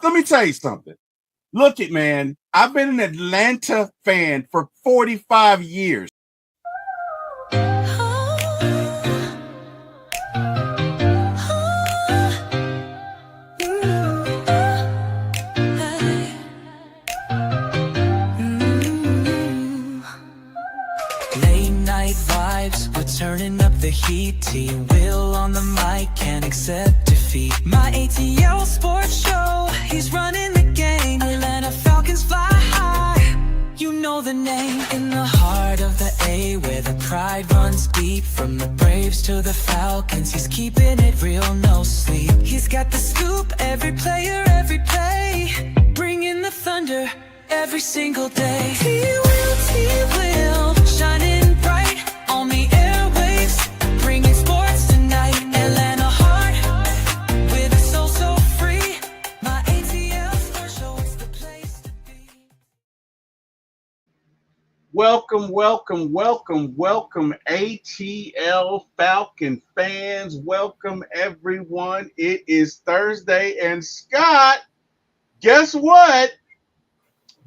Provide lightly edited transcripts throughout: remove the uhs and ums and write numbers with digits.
let me tell you something. Look it, man. I've been an Atlanta fan for 45 years. Late night vibes, we're turning up the heat. T-Will on the mic, can't accept defeat. My ATL sports show, he's running the game. Atlanta Falcons fly high, you know the name. In the heart of the A, where the pride runs deep. From the Braves to the Falcons, he's keeping it real, no sleep. He's got the scoop, every player, every play. Bringing the thunder every single day. T-Will, shining bright on the airwaves, bringing sports tonight. Atlanta heart, with a soul so free. My ATL sports show is the place to be. Welcome, ATL Falcon fans. Welcome, everyone. It is Thursday, and Scott, guess what?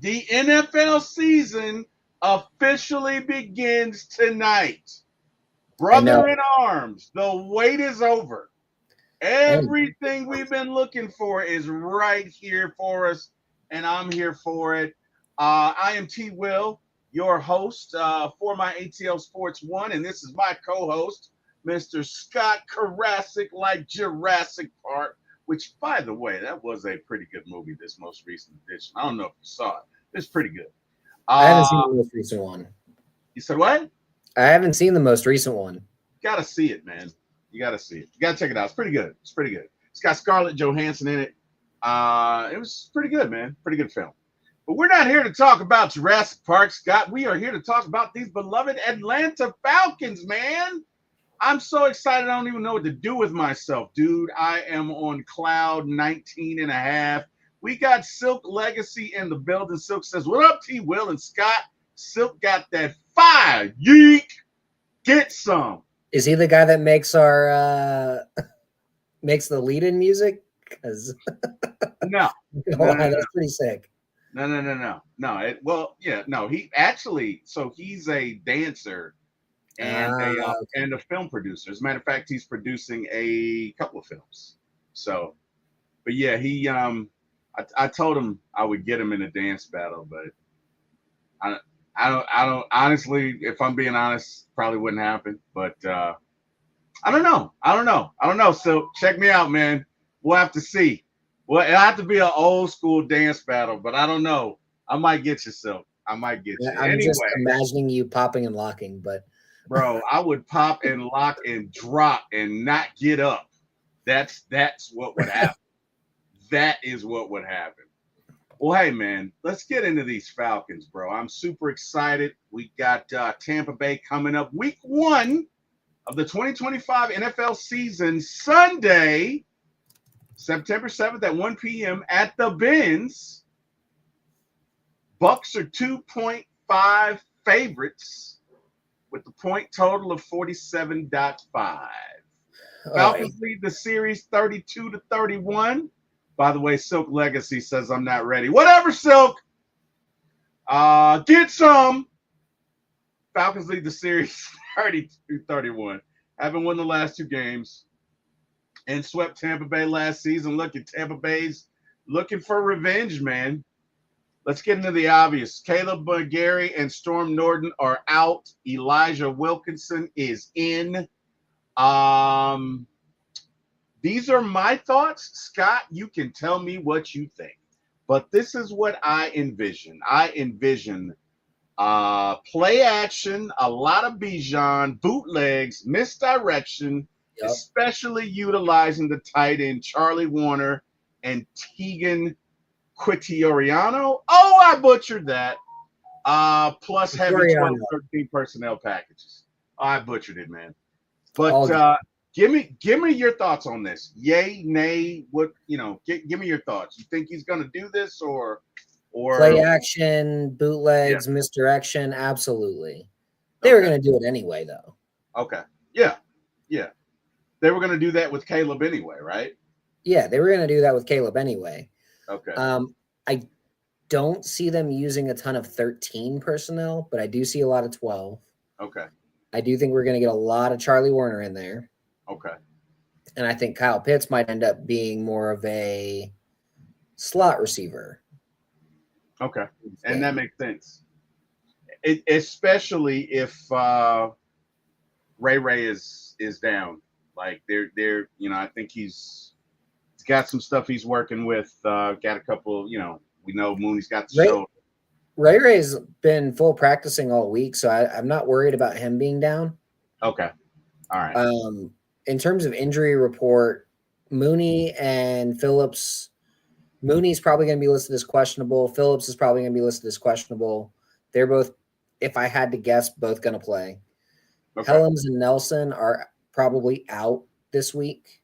The NFL season officially begins tonight. Brother in arms, the wait is over. Everything we've been looking for is right here for us, and I'm here for it. I am T. Will, your host for my ATL Sports One, and this is my co-host, Mr. Scott Karasik, like Jurassic Park, which, by the way, that was a pretty good movie, this most recent edition. I don't know if you saw it. It's pretty good. I haven't seen the most recent one. You said what? I haven't seen the most recent one. You gotta see it, man. You gotta see it. You gotta check it out. It's pretty good. It's pretty good. It's got Scarlett Johansson in it. It was pretty good, man. Pretty good film. But we're not here to talk about Jurassic Park, Scott. We are here to talk about these beloved Atlanta Falcons, man. I'm so excited. I don't even know what to do with myself, dude. I am on cloud 19 and a half. We got Silk Legacy in the building. Silk says, what up, T. Will and Scott? Silk got that fire. Yeek. Get some. Is he the guy that makes our makes the lead-in music? Because No. That's pretty sick. No. He actually, so he's a dancer and a film producer. As a matter of fact, he's producing a couple of films. So, but yeah, he I told him I would get him in a dance battle, but I don't honestly, if I'm being honest, probably wouldn't happen. But I don't know. So check me out, man. We'll have to see. Well, it'll have to be an old school dance battle, but I don't know. I might get you, Silk. I might get you. I'm just imagining you popping and locking, but bro, I would pop and lock and drop and not get up. That's what would happen. That is what would happen. Well, hey, man, let's get into these Falcons, bro. I'm super excited. We got Tampa Bay coming up week 1 of the 2025 NFL season, Sunday, September 7th at 1 p.m. at the Benz. Bucs are 2.5 favorites with the point total of 47.5. Falcons lead the series 32-31. By the way, Silk Legacy says I'm not ready. Whatever, Silk. Get some. Falcons lead the series 32-31. Haven't won the last 2 games and swept Tampa Bay last season. Look at Tampa Bay's looking for revenge, man. Let's get into the obvious. Caleb McGarry and Storm Norton are out. Elijah Wilkinson is in. These are my thoughts. Scott, you can tell me what you think. But this is what I envision. I envision play action, a lot of Bijan, bootlegs, misdirection, especially utilizing the tight end Charlie Warner and Tegan Quitoriano. Oh, I butchered that. Plus having 12-13 personnel packages. I butchered it, man. But give me your thoughts on this. Yay, nay, what, give me your thoughts. You think he's going to do this or play action, bootlegs, misdirection? Absolutely. They were going to do it anyway, though. Okay. Yeah. They were going to do that with Caleb anyway, right? Yeah, they were going to do that with Caleb anyway. Okay. I don't see them using a ton of 13 personnel, but I do see a lot of 12. Okay. I do think we're going to get a lot of Charlie Warner in there. Okay. And I think Kyle Pitts might end up being more of a slot receiver. Okay. And that makes sense. Especially if Ray is down. Like they're I think he's got some stuff he's working with. Got a couple, we know Mooney's got the show. Ray's been full practicing all week, so I'm not worried about him being down. Okay. All right. In terms of injury report, Mooney and Phillips, Mooney's probably going to be listed as questionable. Phillips is probably going to be listed as questionable. They're both, if I had to guess, both going to play. Okay. Helms and Nelson are probably out this week.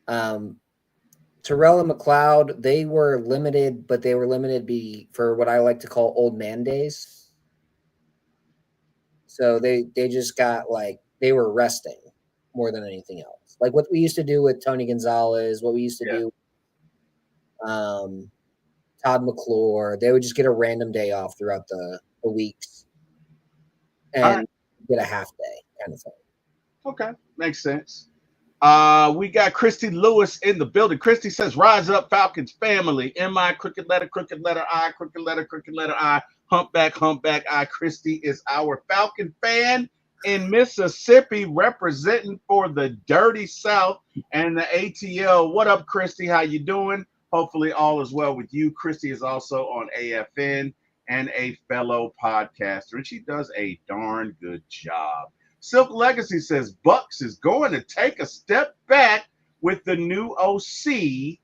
Terrell and McLeod, they were limited, but they were limited for what I like to call old man days. So they just got they were resting more than anything else. Like what we used to do with Tony Gonzalez, what we used to do Todd McClure, they would just get a random day off throughout the weeks and get a half day kind of thing. Okay, makes sense. We got Christy Lewis in the building. Christy says, "Rise up, Falcons family. M-I, crooked letter I, crooked letter I, humpback I." Christy is our Falcon fan in Mississippi, representing for the dirty South and the ATL. What up, Christy? How you doing? Hopefully all is well with you. Christy is also on AFN and a fellow podcaster, and she does a darn good job. Silk Legacy says Bucs is going to take a step back with the new OC.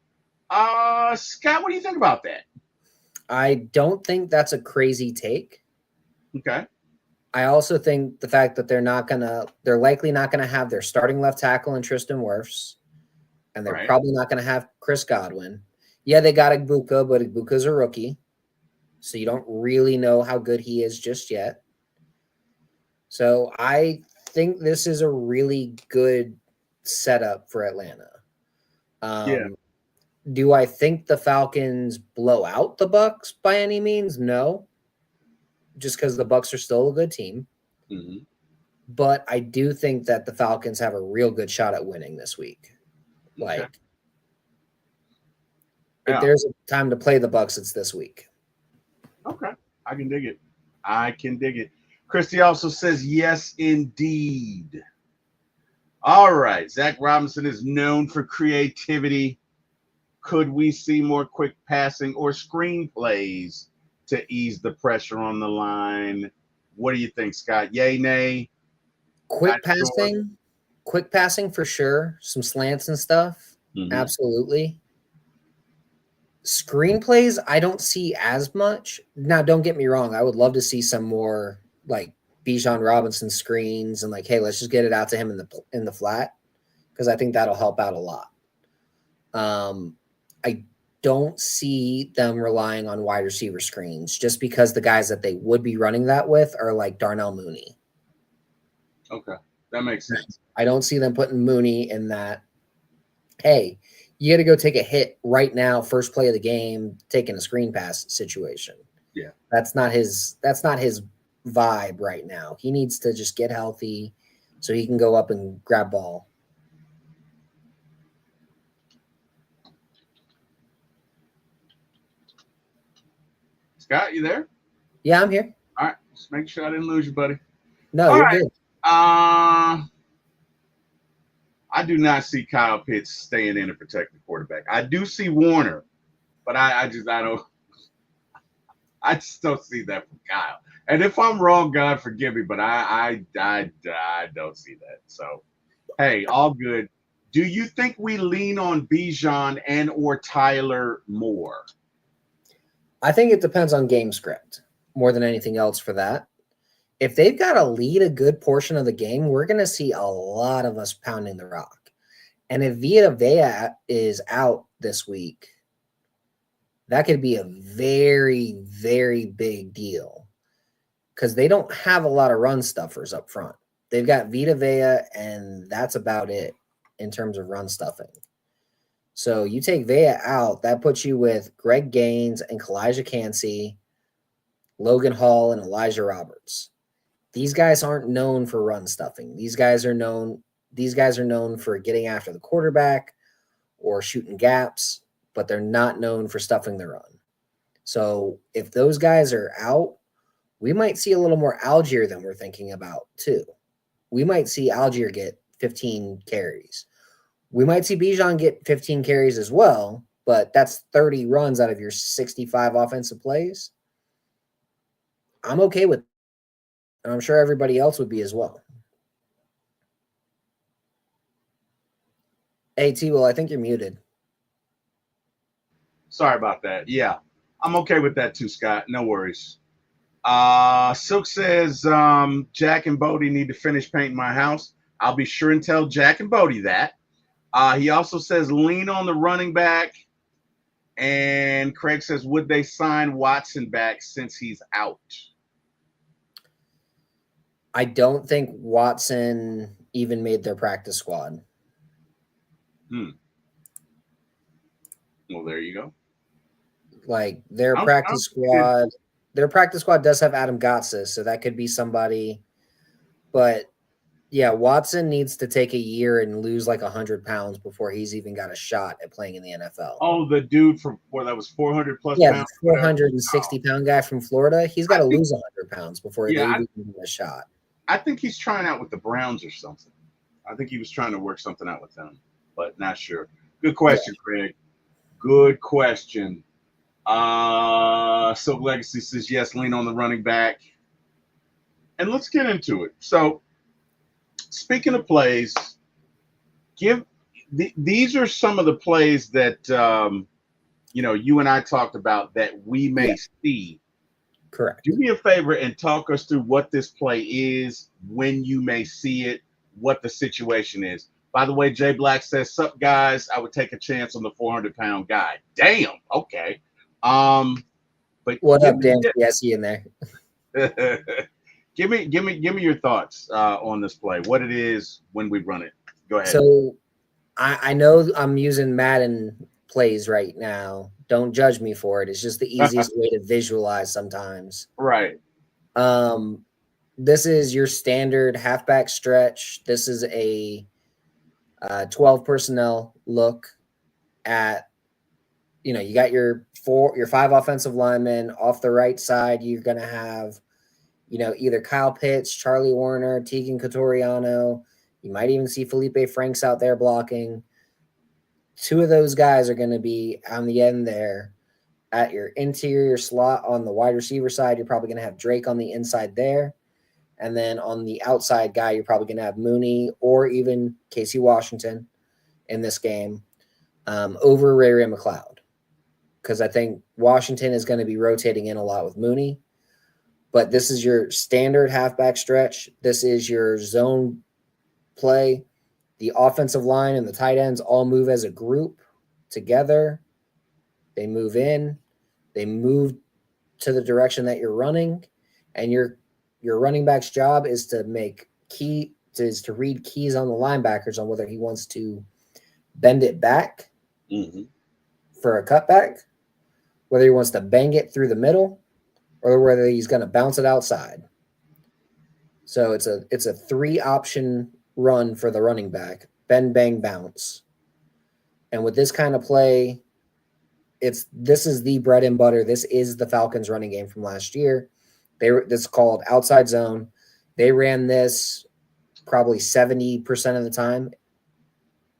Scott, what do you think about that? I don't think that's a crazy take. Okay. I also think the fact that they're likely not gonna have their starting left tackle in Tristan Wirfs, and they're probably not gonna have Chris Godwin. Yeah, they got Igbuka, but Igbuka's a rookie, so you don't really know how good he is just yet. So I think this is a really good setup for Atlanta. Do I think the Falcons blow out the Bucs by any means? No, just because the Bucs are still a good team. Mm-hmm. But I do think that the Falcons have a real good shot at winning this week. If there's a time to play the Bucs, it's this week. Okay, I can dig it. Christy also says, yes, indeed. All right. Zach Robinson is known for creativity. Could we see more quick passing or screenplays to ease the pressure on the line? What do you think, Scott? Yay, nay? Quick passing for sure. Some slants and stuff. Mm-hmm. Absolutely. Screenplays, I don't see as much. Now, don't get me wrong. I would love to see some more Bijan Robinson screens and hey, let's just get it out to him in the flat, because I think that'll help out a lot. I don't see them relying on wide receiver screens just because the guys that they would be running that with are like Darnell Mooney. Okay, that makes sense. I don't see them putting Mooney in that, hey, you got to go take a hit right now, first play of the game, taking a screen pass situation. Yeah. That's not his vibe right now. He needs to just get healthy so he can go up and grab ball. Scott, you there? Yeah, I'm here. All right. Just make sure I didn't lose you, buddy. No, you're good. I do not see Kyle Pitts staying in to protect the quarterback. I do see Warner, but I just don't see that from Kyle. And if I'm wrong, God forgive me, but I don't see that. So, hey, all good. Do you think we lean on Bijan and or Tyler more? I think it depends on game script more than anything else for that. If they've got to lead a good portion of the game, we're going to see a lot of us pounding the rock. And if Vita Vea is out this week, that could be a very, very big deal because they don't have a lot of run stuffers up front. They've got Vita Vea, and that's about it in terms of run stuffing. So you take Vea out, that puts you with Greg Gaines and Kalijah Cansey, Logan Hall, and Elijah Roberts. These guys aren't known for run stuffing. These guys are known for getting after the quarterback or shooting gaps, but they're not known for stuffing the run. So if those guys are out, we might see a little more Algier than we're thinking about too. We might see Algier get 15 carries. We might see Bijan get 15 carries as well, but that's 30 runs out of your 65 offensive plays. I'm okay with that. And I'm sure everybody else would be as well. Hey, T-Will, I think you're muted. Sorry about that. Yeah, I'm okay with that too, Scott. No worries. Silk says Jack and Bodie need to finish painting my house. I'll be sure and tell Jack and Bodie that. He also says lean on the running back. And Craig says, would they sign Watson back since he's out? I don't think Watson even made their practice squad. Well, there you go. Like their practice squad does have Adam Gotsis, so that could be somebody. But yeah, Watson needs to take a year and lose like 100 pounds before he's even got a shot at playing in the NFL. Oh, the dude from that was 400 plus pounds. Yeah, the 460-pound guy from Florida. He's got to lose 100 pounds before they even give him a shot. I think he's trying out with the Browns or something. I think he was trying to work something out with them, but not sure. Good question, Craig. Good question. Silk Legacy says, yes, lean on the running back. And let's get into it. So, speaking of plays, these are some of the plays that you and I talked about that we may see. Correct. Do me a favor and talk us through what this play is, when you may see it, what the situation is. By the way, Jay Black says, sup, guys, I would take a chance on the 400-pound guy. Damn. Okay. But what up, Dan? Yes, in there. Give me your thoughts on this play, what it is, when we run it. Go ahead. So I know I'm using Madden plays right now. Don't judge me for it. It's just the easiest way to visualize sometimes. Right. This is your standard halfback stretch. This is a 12 personnel look at, you got your 5 offensive linemen. Off the right side, you're going to have, either Kyle Pitts, Charlie Warner, Tegan Cotoriano. You might even see Felipe Franks out there blocking. 2 of those guys are going to be on the end there. At your interior slot on the wide receiver side, you're probably going to have Drake on the inside there. And then on the outside guy, you're probably going to have Mooney or even Casey Washington in this game over Ray McLeod. Because I think Washington is going to be rotating in a lot with Mooney. But this is your standard halfback stretch. This is your zone play. The offensive line and the tight ends all move as a group together. They move in. They move to the direction that you're running. And your running back's job is to to read keys on the linebackers on whether he wants to bend it back for a cutback, whether he wants to bang it through the middle, or whether he's going to bounce it outside. So it's a 3-option run for the running back: bend, bang, bounce. And with this kind of play, this is the bread and butter. This is the Falcons running game from last year. This is called outside zone. They ran this probably 70% of the time.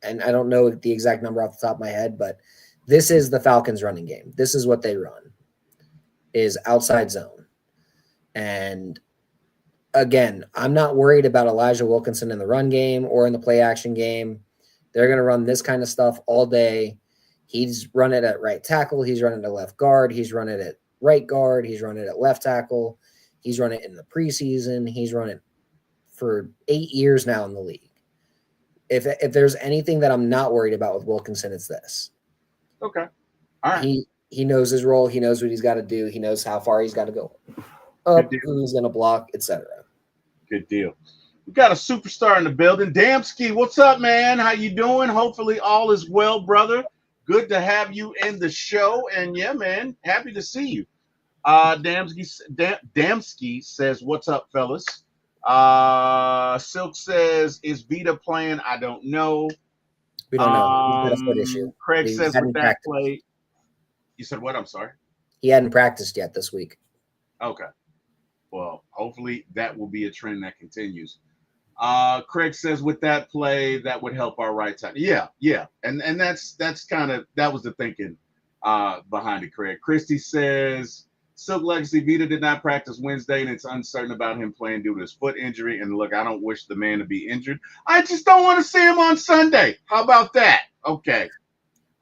And I don't know the exact number off the top of my head, but this is the Falcons running game. This is what they run, is outside zone. And again, I'm not worried about Elijah Wilkinson in the run game or in the play action game. They're going to run this kind of stuff all day. He's run it at right tackle. He's run it at left guard. He's run it at right guard. He's run it at left tackle. He's run it in the preseason. He's run it for 8 years now in the league. If there's anything that I'm not worried about with Wilkinson, it's this. Okay. All right. He knows his role. He knows what he's got to do. He knows how far he's got to go up, who he's going to block, etc. Good deal. We got a superstar in the building. Damski, what's up, man? How you doing? Hopefully all is well, brother. Good to have you in the show. And yeah, man, happy to see you. Damsky says, "What's up, fellas?" Silk says, "Is Vita playing?" I don't know. We don't know. He's got a foot issue. Craig He says, "With hadn't that practiced. play," you said what? I'm sorry. He hadn't practiced yet this week. Okay. Well, hopefully that will be a trend that continues. Craig says, "With that play, that would help our right side." Yeah, and that's kind of that was the thinking behind it. Craig. Christy says, "Silk Legacy Vita did not practice Wednesday, and it's uncertain about him playing due to his foot injury. And look, I don't wish the man to be injured. I just don't want to see him on Sunday. How about that? Okay.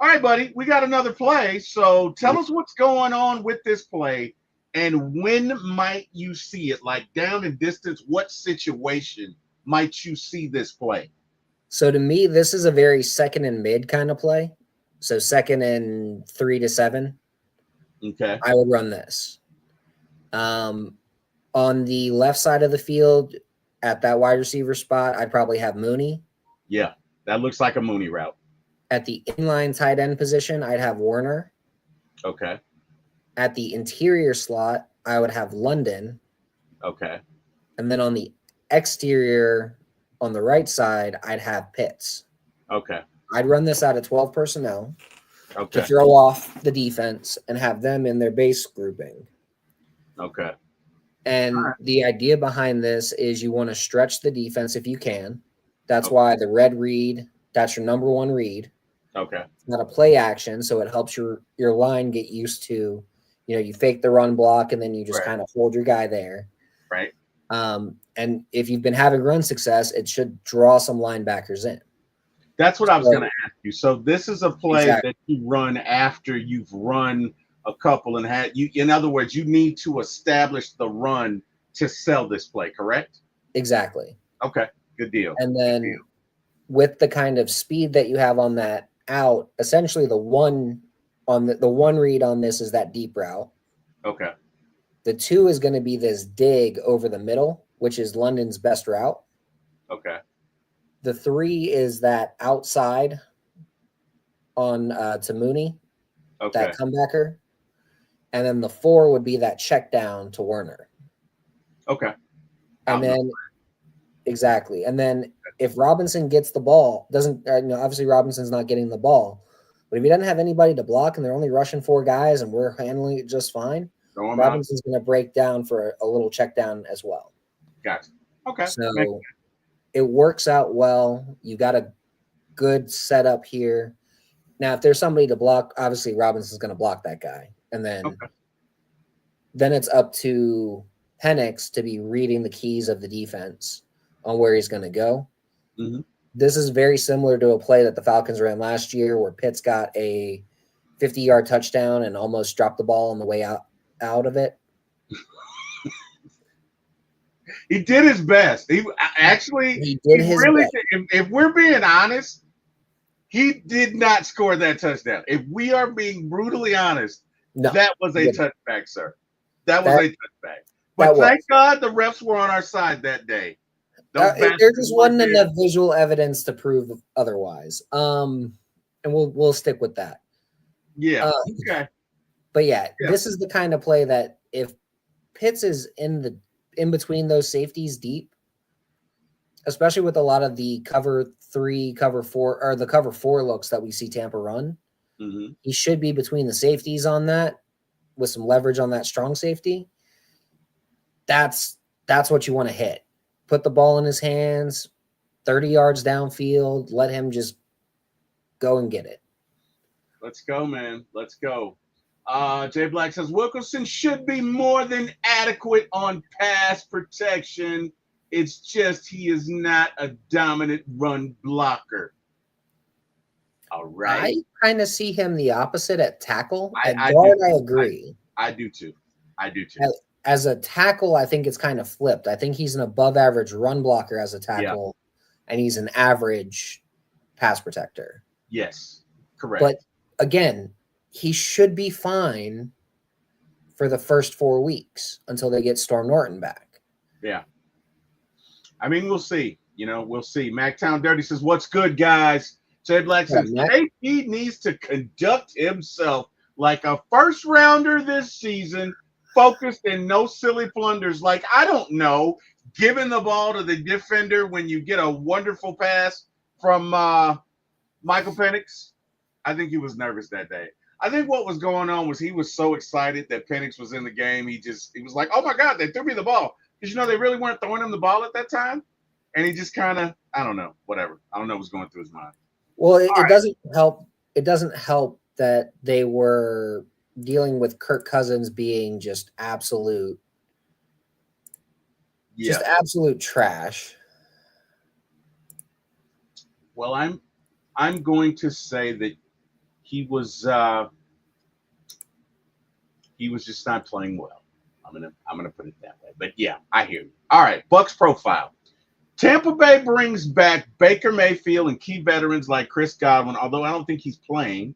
All right, buddy. We got another play. So tell us what's going on with this play, and when might you see it? Like down and distance, what situation might you see this play?" So to me, this is a very second and mid kind of play. So second and 3 to 7. Okay. I would run this. On the left side of the field, at that wide receiver spot, I'd probably have Mooney. Yeah, that looks like a Mooney route. At the inline tight end position, I'd have Warner. Okay. At the interior slot, I would have London. Okay. And then on the exterior, on the right side, I'd have Pitts. Okay. I'd run this out of 12 personnel Okay. to throw off the defense and have them in their base grouping. Okay. And the idea behind this is you want to stretch the defense if you can. That's why the red read, that's your number one read. Okay. It's not a play action, so it helps your line get used to, you fake the run block and then you just kind of hold your guy there. Right. And if you've been having run success, it should draw some linebackers in. That's what I was going to ask you. So this is a play Exactly. that you run after you've run a couple and had you. In other words, you need to establish the run to sell this play, correct? Exactly. Okay. Good deal. And then with the kind of speed that you have on that out, essentially the one read on this is that deep route. Okay. The 2 is going to be this dig over the middle, which is London's best route. Okay. The 3 is that outside on to Mooney, that comebacker. And then the 4 would be that check down to Werner. Okay. And then exactly. And then if Robinson gets the ball, obviously Robinson's not getting the ball, but if he doesn't have anybody to block and they're only rushing 4 guys and we're handling it just fine, Robinson's going to break down for a little check down as well. Gotcha. Okay. So it works out well. You got a good setup here. Now, if there's somebody to block, obviously Robinson's going to block that guy. And then it's up to Penix to be reading the keys of the defense on where he's going to go. Mm-hmm. This is very similar to a play that the Falcons ran last year where Pitts got a 50-yard touchdown and almost dropped the ball on the way out of it. He did his best. He did his best. If we're being honest, he did not score that touchdown. If we are being brutally honest, that was a touchback, sir. That was a touchback. But thank God the refs were on our side that day. There just wasn't enough visual evidence to prove otherwise. And we'll stick with that. Yeah. Okay. But this is the kind of play that if Pitts is in between those safeties deep, especially with a lot of the cover 3, cover 4, or the cover 4 looks that we see Tampa run, he should be between the safeties on that with some leverage on that strong safety. That's what you want to hit. Put the ball in his hands, 30 yards downfield, let him just go and get it. Let's go, man. Let's go. Jay Black says, Wilkerson should be more than adequate on pass protection. It's just he is not a dominant run blocker. All right. I kind of see him the opposite at tackle. At guard, I agree. I do too. As a tackle, I think it's kind of flipped. I think he's an above-average run blocker as a tackle, and he's an average pass protector. Yes, correct. But again, he should be fine for the first 4 weeks until they get Storm Norton back. Yeah. I mean, we'll see. We'll see. Mactown Dirty says, what's good, guys? Jay Black says KP needs to conduct himself like a first rounder this season, focused and no silly blunders. Like, I don't know, giving the ball to the defender when you get a wonderful pass from Michael Penix. I think he was nervous that day. I think what was going on was he was so excited that Penix was in the game. He was like, oh my God, they threw me the ball. Because, they really weren't throwing him the ball at that time. And he just kind of, I don't know, whatever. I don't know what's going through his mind. Well, it doesn't help. It doesn't help that they were dealing with Kirk Cousins being just absolute trash. Well, I'm going to say that he was just not playing well. I'm gonna put it that way. But yeah, I hear you. All right, Bucs profile. Tampa Bay brings back Baker Mayfield and key veterans like Chris Godwin, although I don't think he's playing.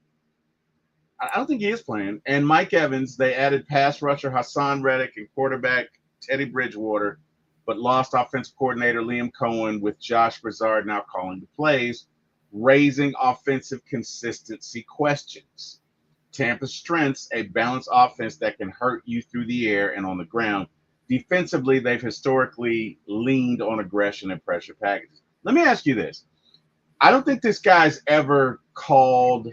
I don't think he is playing. And Mike Evans. They added pass rusher Hassan Reddick and quarterback Teddy Bridgewater, but lost offensive coordinator Liam Cohen with Josh Broussard now calling the plays, raising offensive consistency questions. Tampa's strengths, a balanced offense that can hurt you through the air and on the ground. Defensively, they've historically leaned on aggression and pressure packages. Let me ask you this. I don't think this guy's ever called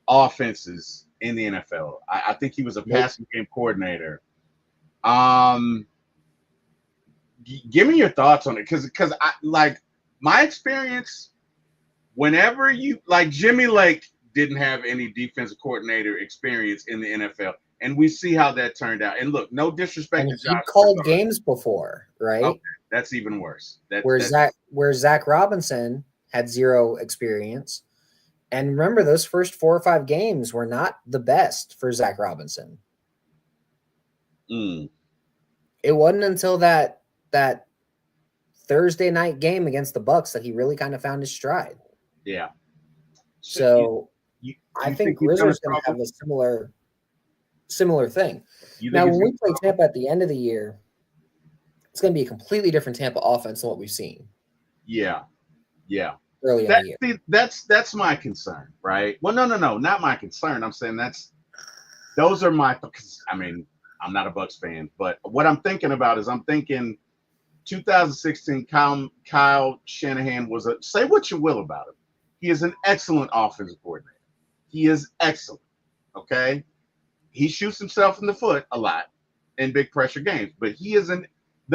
offenses in the NFL. I think he was a passing game coordinator. Give me your thoughts on it, because I like my experience. Whenever Jimmy Lake didn't have any defensive coordinator experience in the NFL, and we see how that turned out. And look, no disrespect to Josh. He called games before, right? Okay, that's even worse. Where Zach Robinson had zero experience. And remember, those first 4 or 5 games were not the best for Zach Robinson. It wasn't until that Thursday night game against the Bucs that he really kind of found his stride. Yeah. So I think Rizzo's going to have a similar thing. Now, when we play Tampa at the end of the year, it's going to be a completely different Tampa offense than what we've seen. Yeah. Early in the year. That's my concern, right? Well, no, not my concern. I'm saying those are my. I mean, I'm not a Bucs fan, but what I'm thinking about is 2016. Kyle Shanahan was say what you will about him. He is an excellent offensive coordinator. He is excellent. Okay, he shoots himself in the foot a lot in big pressure games, but the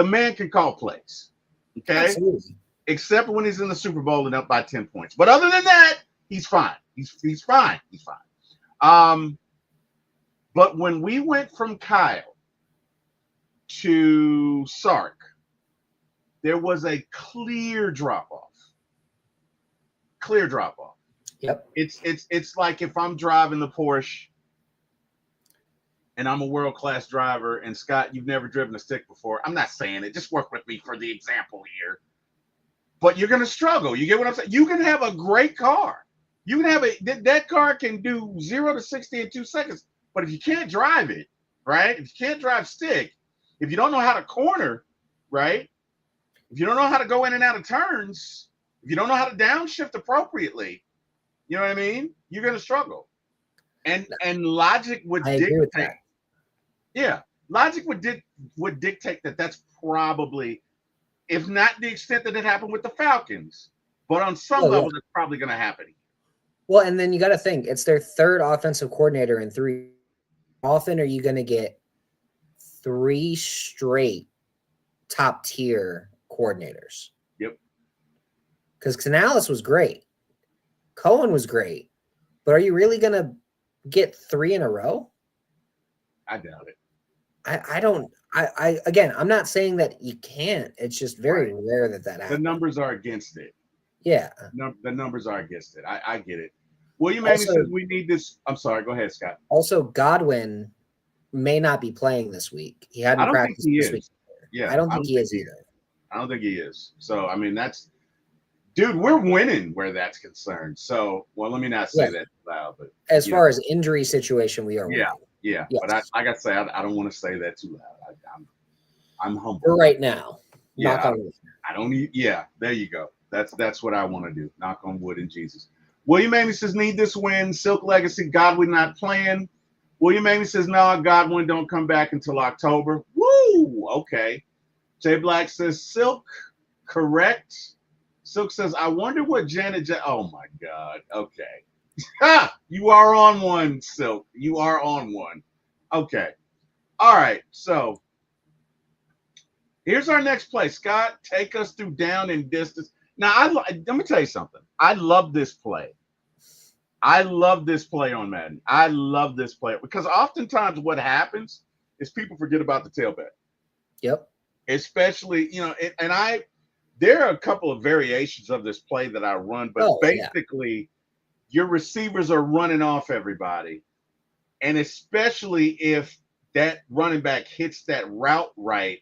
man can call plays. Okay. Absolutely. Except when he's in the Super Bowl and up by 10 points. But other than that, he's fine. He's fine. But when we went from Kyle to Sark, there was a clear drop-off. Yep. It's like if I'm driving the Porsche and I'm a world-class driver, and Scott, you've never driven a stick before. I'm not saying it. Just work with me for the example here. But you're going to struggle. You get what I'm saying? You can have a great car. You can have that car can do 0 to 60 in 2 seconds. But if you can't drive it, right? If you can't drive stick, if you don't know how to corner, right? If you don't know how to go in and out of turns, if you don't know how to downshift appropriately, you know what I mean? You're going to struggle. And logic would dictate. Yeah, logic would dictate that that's probably, if not the extent that it happened with the Falcons, but on some level, that's probably going to happen. Well, and then you got to think, it's their third offensive coordinator in 3. How often are you going to get 3 straight top-tier coordinators? Yep. Because Canales was great. Cohen was great. But are you really going to get 3 in a row? I doubt it. Again, I'm not saying that you can't. It's just very rare that happens. The numbers are against it. Yeah. The numbers are against it. I get it. William Manning says we need this. I'm sorry. Go ahead, Scott. Also, Godwin may not be playing this week. He hadn't practiced this week. Yeah. I don't think he is either. I don't think he is. So, I mean, dude, we're winning where that's concerned. So, well, let me not say that loud. But as far as injury situation, we are winning. Yeah. Yes. But I got to say, I don't want to say that too loud. I'm humble. For right now. Yeah. I don't need. Yeah. There you go. That's what I want to do. Knock on wood in Jesus. William Amy says, need this win. Silk Legacy, Godwin not playing. William Amy says, no, Godwin don't come back until October. Woo! Okay. Jay Black says, Silk, correct. Silk says, I wonder what oh my God. Okay. You are on one, Silk. You are on one. Okay. All right. So here's our next play. Scott, take us through down and distance. Now, let me tell you something. I love this play. I love this play on Madden. I love this play because oftentimes what happens is people forget about the tailback. Yep. Especially, there are a couple of variations of this play that I run, but basically your receivers are running off everybody. And especially if that running back hits that route right,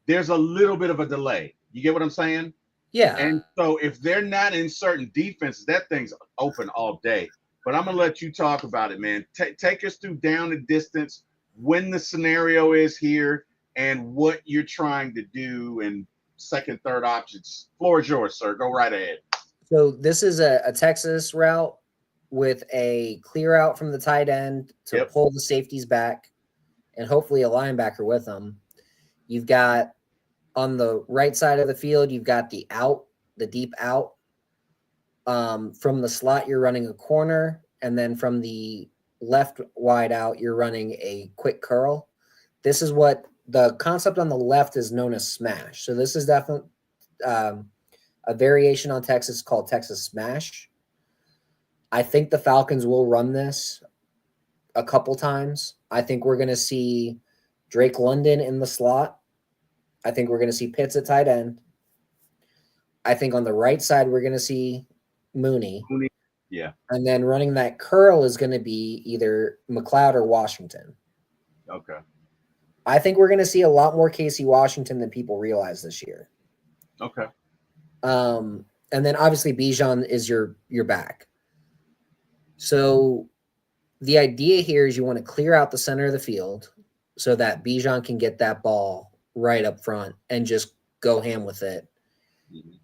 there's a little bit of a delay. You get what I'm saying? Yeah. And so if they're not in certain defenses, that thing's open all day. But I'm going to let you talk about it, man. Take us through down the distance, when the scenario is here, and what you're trying to do, and second, third options. Floor is yours, sir. Go right ahead. So this is a Texas route with a clear out from the tight end to pull the safeties back and hopefully a linebacker with them. You've got on the right side of the field, you've got the deep out. From the slot, you're running a corner, and then from the left wide out, you're running a quick curl. This is what the concept on the left is known as smash. So this is definitely a variation on Texas called Texas Smash. I think the Falcons will run this a couple times. I think we're going to see Drake London in the slot. I think we're going to see Pitts at tight end. I think on the right side, we're going to see Mooney. Yeah. And then running that curl is going to be either McLeod or Washington. Okay. I think we're going to see a lot more Casey Washington than people realize this year. Okay. And then obviously Bijan is your back. So the idea here is you want to clear out the center of the field so that Bijan can get that ball right up front and just go ham with it.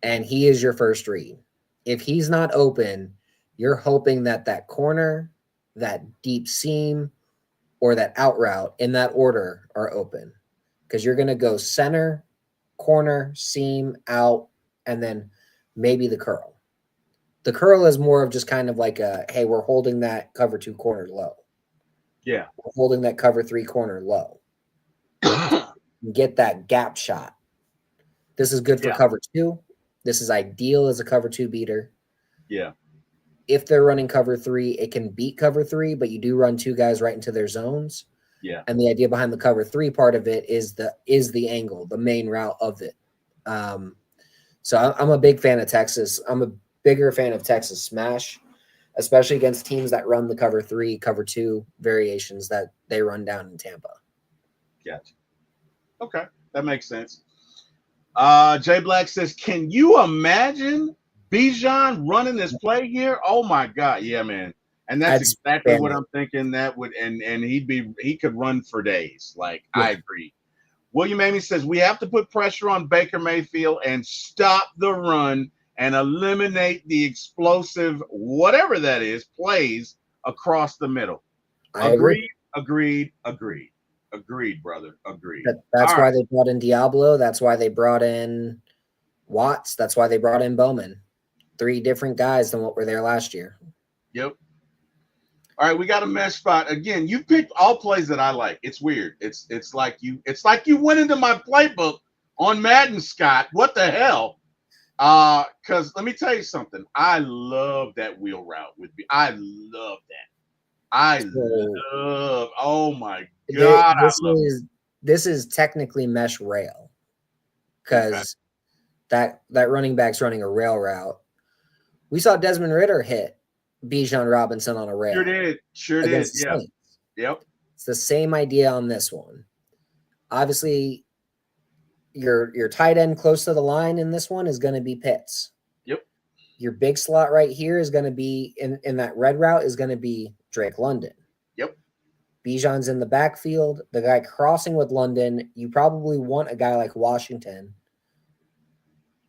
And he is your first read. If he's not open, you're hoping that corner, that deep seam, or that out route in that order are open. Because you're going to go center, corner, seam, out, and then maybe the curl. The curl is more of just kind of like hey, we're holding that cover 2 corner low. Yeah. We're holding that cover 3 corner low. Get that gap shot. This is good for cover 2. This is ideal as a cover 2 beater. Yeah. If they're running cover 3, it can beat cover 3, but you do run 2 guys right into their zones. Yeah. And the idea behind the cover 3 part of it is the angle, the main route of it. So I'm a big fan of Texas. I'm a bigger fan of Texas Smash, especially against teams that run the cover 3, cover 2 variations that they run down in Tampa. Gotcha. Okay, that makes sense. Jay Black says, can you imagine Bijan running this play here? Oh my God, yeah, man. And that's exactly what I'm thinking. That would and he could run for days. Like, I agree. William Amy says we have to put pressure on Baker Mayfield and stop the run and eliminate the explosive, whatever that is, plays across the middle. Agreed, brother. Agreed. That's why they brought in Diablo. That's why they brought in Watts. That's why they brought in Bowman. 3 different guys than what were there last year. Yep. All right, we got a mesh spot. Again, you picked all plays that I like. It's weird. It's like you went into my playbook on Madden, Scott. What the hell? Because let me tell you something. I love that wheel route with me. I love that. Oh my God. This is technically mesh rail because that running back's running a rail route. We saw Desmond Ridder hit Bijan Robinson on a rail. Sure did. Yeah. Yep. It's the same idea on this one. Obviously, your tight end close to the line in this one is going to be Pitts. Yep. Your big slot right here is going to be in that red route is going to be Drake London. Yep. Bijan's in the backfield. The guy crossing with London, you probably want a guy like Washington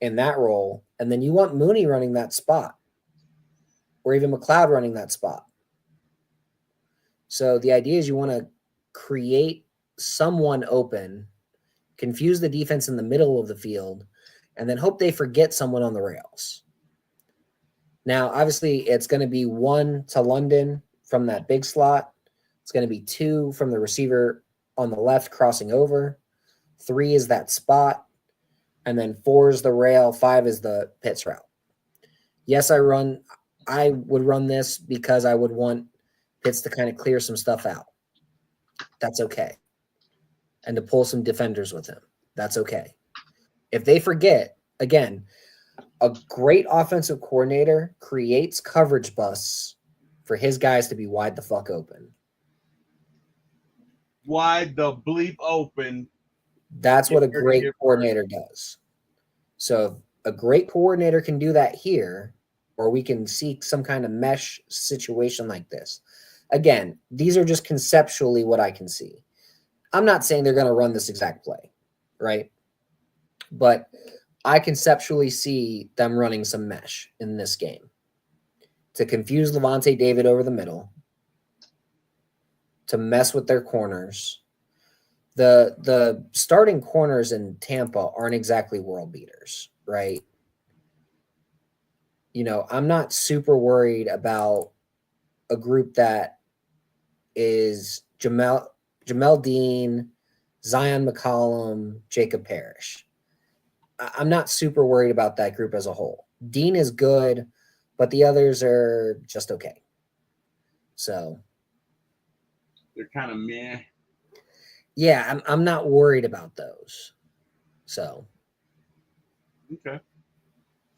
in that role. And then you want Mooney running that spot. or even McLeod running that spot. So the idea is you want to create someone open, confuse the defense in the middle of the field, and then hope they forget someone on the rails. Now, obviously, it's going to be 1 to London from that big slot. It's going to be 2 from the receiver on the left crossing over. 3 is that spot. And then 4 is the rail. 5 is the Pitts route. Yes, I would run this because I would want Pitts to kind of clear some stuff out. That's okay. And to pull some defenders with him. That's okay. If they forget, again, a great offensive coordinator creates coverage busts for his guys to be wide the fuck open. Wide the bleep open. That's what a great coordinator does. So a great coordinator can do that here, or we can see some kind of mesh situation like this. Again, these are just conceptually what I can see. I'm not saying they're going to run this exact play, right? But I conceptually see them running some mesh in this game to confuse Levante David over the middle, to mess with their corners. The starting corners in Tampa aren't exactly world beaters, right? You know, I'm not super worried about a group that is Jamel Dean, Zion McCollum, Jacob Parrish. I'm not super worried about that group as a whole. Dean is good, but the others are just okay. So they're kind of meh. Yeah, I'm not worried about those. So okay,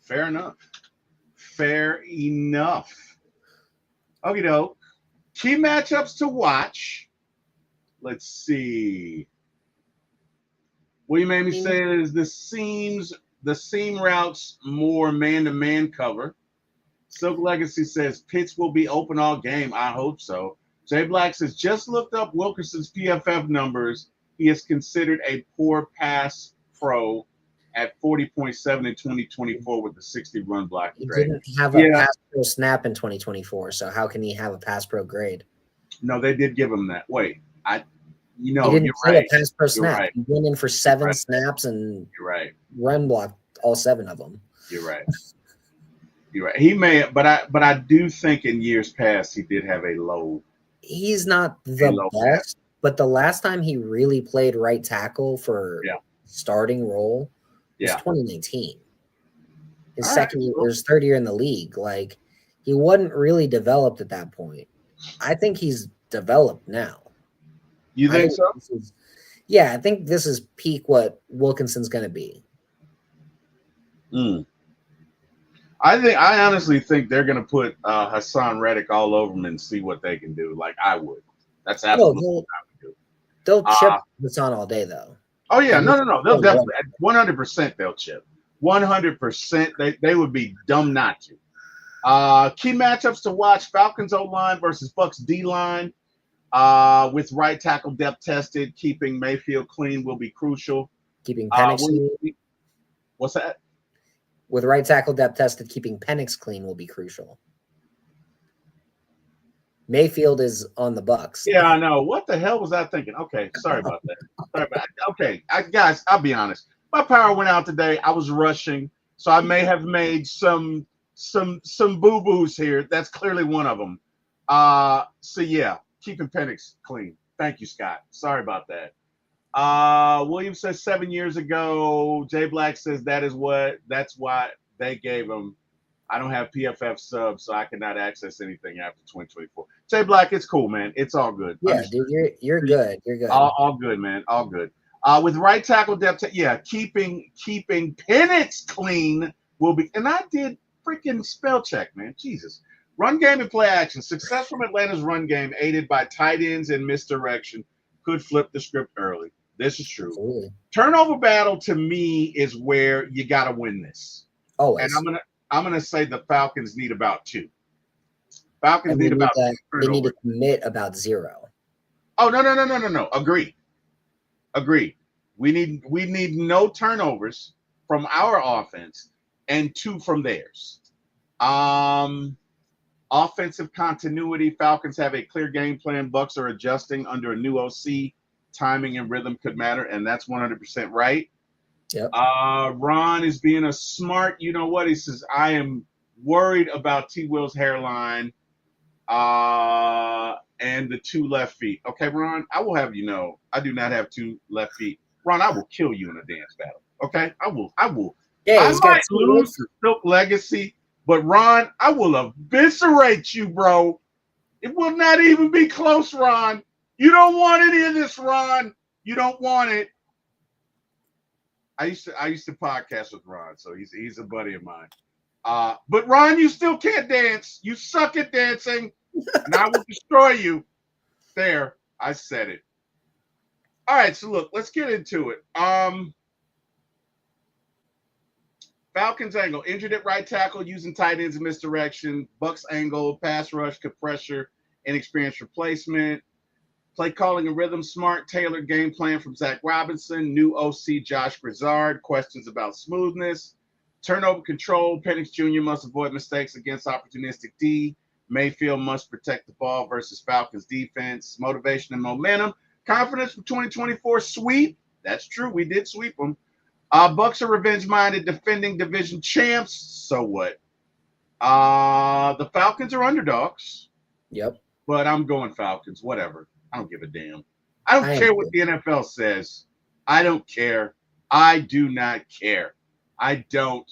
fair enough. Fair enough. Okay, doke. Key matchups to watch. Let's see. William Amy says the seam routes more man-to-man cover. Silk Legacy says Pitts will be open all game. I hope so. Jay Black says just looked up Wilkerson's PFF numbers. He is considered a poor pass pro at 40.7 in 2024 with the 60 run block grade. He didn't have a pass pro snap in 2024, so how can he have a pass pro grade? No, they did give him that. Wait, he didn't you're play right. a pass pro snap. Right. He went in for 7 snaps and run blocked all 7 of them. You're right. You're right. He may, but I do think in years past he did have a low. He's not the best, but the last time he really played right tackle for starting role was 2019. His second year, his third year in the league. Like, he wasn't really developed at that point. I think he's developed now. You think so? I think this is peak what Wilkinson's going to be. I honestly think they're going to put Hassan Reddick all over him and see what they can do. Like I would. That's absolutely what I would do. They'll chip Hassan all day, though. Oh yeah, no. They'll definitely 100%. They'll chip 100%. They would be dumb not to. Key matchups to watch: Falcons O line versus Bucs D line. With right tackle depth tested, keeping Mayfield clean will be crucial. Keeping Penix clean. What's that? With right tackle depth tested, keeping Penix clean will be crucial. Mayfield is on the Bucs. Yeah, I know. What the hell was I thinking? Okay, sorry about that. Okay, guys, I'll be honest. My power went out today. I was rushing, so I may have made some boo-boos here. That's clearly one of them. So yeah, keeping Penix clean. Thank you, Scott. Sorry about that. William says 7 years ago. Jay Black says that's why they gave him. I don't have PFF subs, so I cannot access anything after 2024. Jay Black, it's cool, man. It's all good. Yeah, dude, you're good. You're good. All good, man. All good. With right tackle depth, keeping Penix clean will be. And I did freaking spell check, man. Jesus. Run game and play action. Success from Atlanta's run game, aided by tight ends and misdirection, could flip the script early. This is true. Absolutely. Turnover battle to me is where you got to win this. Always. And I'm gonna say the Falcons need about 2. Falcons need about 2 turnovers. They need to commit about 0. Oh no. Agree. We need no turnovers from our offense and 2 from theirs. Offensive continuity. Falcons have a clear game plan. Bucs are adjusting under a new OC. Timing and rhythm could matter, and that's 100% right. Yep. Ron is being a smart, you know what? He says, I am worried about T. Will's hairline and the 2 left feet. Okay, Ron, I will have you know, I do not have 2 left feet. Ron, I will kill you in a dance battle. Okay? I will. Yeah, I he's got might 2 lose left the Silk Legacy, but Ron, I will eviscerate you, bro. It will not even be close, Ron. You don't want any of this, Ron. You don't want it. I used to podcast with Ron, so he's a buddy of mine. But Ron, you still can't dance. You suck at dancing, and I will destroy you. There, I said it. All right, so look, let's get into it. Falcons angle, injured at right tackle, using tight ends in misdirection. Bucs angle, pass rush, could pressure, inexperienced replacement. Play calling and rhythm, smart, tailored game plan from Zach Robinson. New OC Josh Grizzard, questions about smoothness. Turnover control, Penix Jr. must avoid mistakes against opportunistic D. Mayfield must protect the ball versus Falcons defense. Motivation and momentum. Confidence for 2024 sweep. That's true. We did sweep them. Bucs are revenge-minded, defending division champs. So what? The Falcons are underdogs. Yep. But I'm going Falcons. Whatever. I don't give a damn. I don't care what the NFL says. I don't care. I do not care. I don't.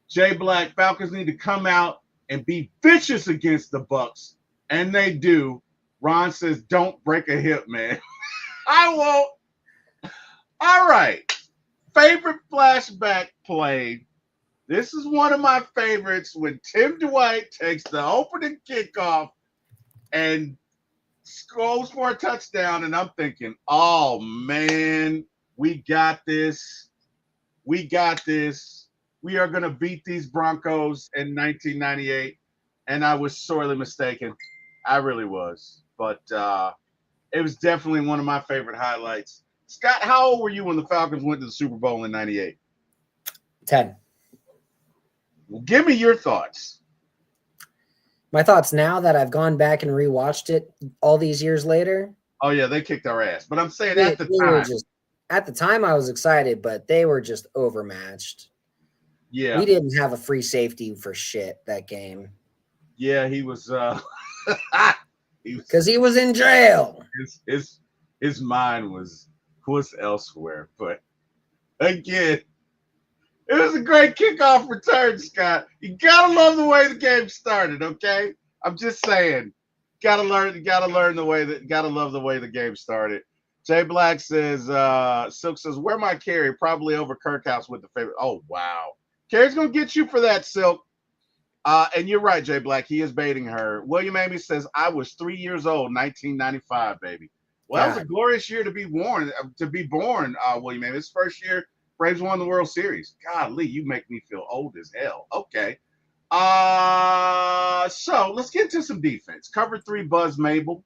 Jay Black, Falcons need to come out and be vicious against the Bucs, and they do. Ron says, don't break a hip, man. I won't. All right. Favorite flashback play. This is one of my favorites when Tim Dwight takes the opening kickoff and goes for a touchdown, and I'm thinking, oh, man, we got this. We got this. We are going to beat these Broncos in 1998, and I was sorely mistaken. I really was. But it was definitely one of my favorite highlights. Scott, how old were you when the Falcons went to the Super Bowl in 98? 10. Well, give me your thoughts. My thoughts now that I've gone back and rewatched it all these years later. Oh, yeah, they kicked our ass. But I'm saying at the time. At the time, I was excited, but they were just overmatched. Yeah. We didn't have a free safety for shit that game. Yeah, he was because he was in jail. His mind was elsewhere. But again, it was a great kickoff return, Scott. You gotta love the way the game started, okay? I'm just saying. Gotta love the way the game started. Jay Black says, Silk says, where my carry? Probably over Kirkhouse with the favorite. Oh, wow. Carrie's going to get you for that, Silk. And you're right, Jay Black. He is baiting her. William Amy says, I was 3 years old, 1995, baby. Well, that was a glorious year to be born, William Amy. His first year, Braves won the World Series. Golly, you make me feel old as hell. Okay. So let's get to some defense. Cover 3, Buzz Mabel.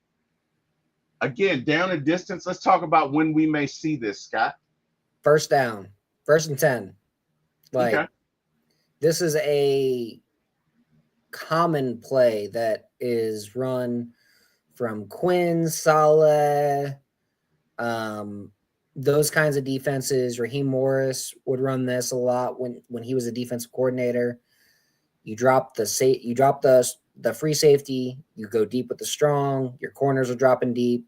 Again, down in distance. Let's talk about when we may see this, Scott. First down. 1st and 10. This is a common play that is run from Quinn, Saleh, those kinds of defenses. Raheem Morris would run this a lot when he was a defensive coordinator. You drop the free safety, you go deep with the strong, your corners are dropping deep,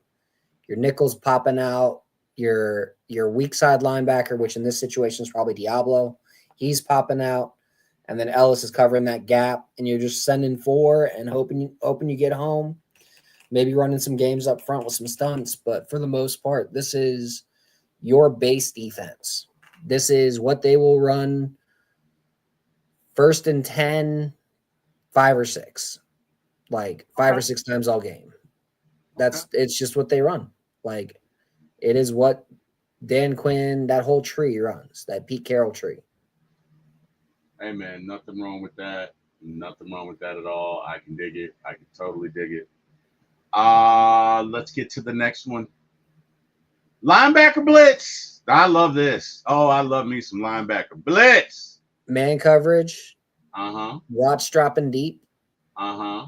your nickel's popping out, your weak side linebacker, which in this situation is probably Diablo, he's popping out, and then Ellis is covering that gap, and you're just sending 4 and hoping you get home, maybe running some games up front with some stunts, but for the most part, this is your base defense. This is what they will run 1st and 10, 5 or 6, like 5 or 6 times all game. It's just what they run. Like, it is what Dan Quinn, that whole tree runs, that Pete Carroll tree. Hey, man, nothing wrong with that. Nothing wrong with that at all. I can dig it. I can totally dig it. Let's get to the next one. Linebacker blitz. I love this. Oh, I love me some linebacker blitz. Man coverage. Uh-huh. Watch dropping deep. Uh-huh.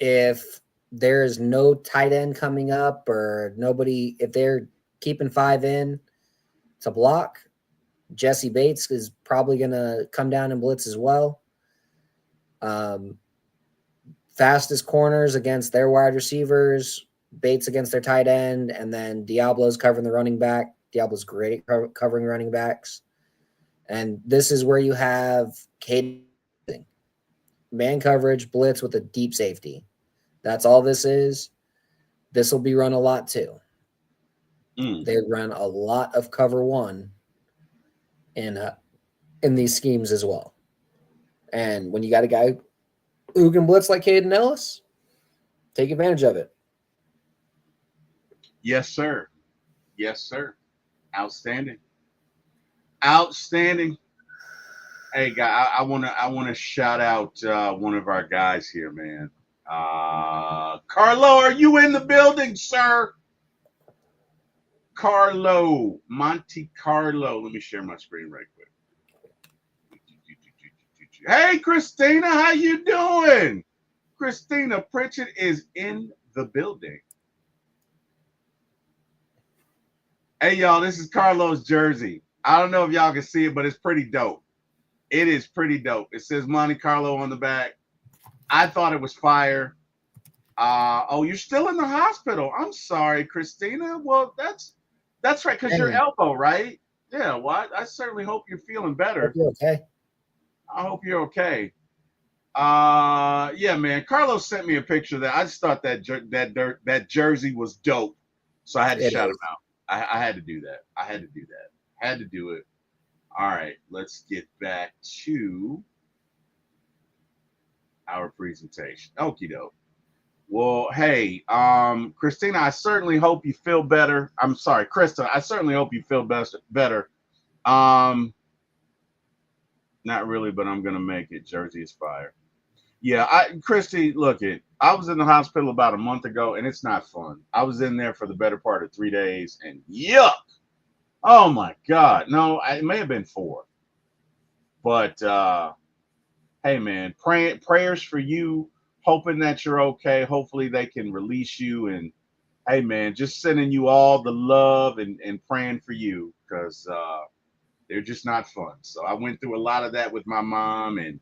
if there's no tight end coming up or nobody, if they're keeping 5 in to block, Jesse Bates is probably going to come down and blitz as well. Fastest corners against their wide receivers, Bates against their tight end, and then Diablo's covering the running back. Diablo's great at covering running backs. And this is where you have Cade man coverage, blitz with a deep safety. That's all this is. This will be run a lot too. They run a lot of cover 1 in these schemes as well. And when you got a guy who can blitz like Caden Ellis, take advantage of it. Yes, sir. Yes, sir. Outstanding. Outstanding. Hey, guy, I wanna shout out one of our guys here, man. Carlo, are you in the building, sir? Carlo, Monte Carlo. Let me share my screen right quick. Hey, Christina, how you doing? Christina Pritchett is in the building. Hey, y'all, this is Carlo's jersey. I don't know if y'all can see it, but it's pretty dope. It is pretty dope. It says Monte Carlo on the back. I thought it was fire. Oh, you're still in the hospital. I'm sorry, Christina. Well, that's right, because your elbow, right? Yeah, well, I certainly hope you're feeling better. You're okay. I hope you're okay. Yeah, man. Carlos sent me a picture of that. I just thought that jersey was dope. So I had to shout him out. I had to do that. I had to do it. All right, let's get back to our presentation. Okie doke. Well, hey, Christina, I certainly hope you feel better. I'm sorry, Krista, I certainly hope you feel better. Not really, but I'm gonna make it. Jersey is fire. Yeah, Christy, look I was in the hospital about a month ago, and it's not fun. I was in there for the better part of 3 days, and yuck! Oh my God, no, it may have been 4. But hey, man, prayers for you. Hoping that you're okay. Hopefully they can release you. And hey, man, just sending you all the love and praying for you because they're just not fun. So I went through a lot of that with my mom. And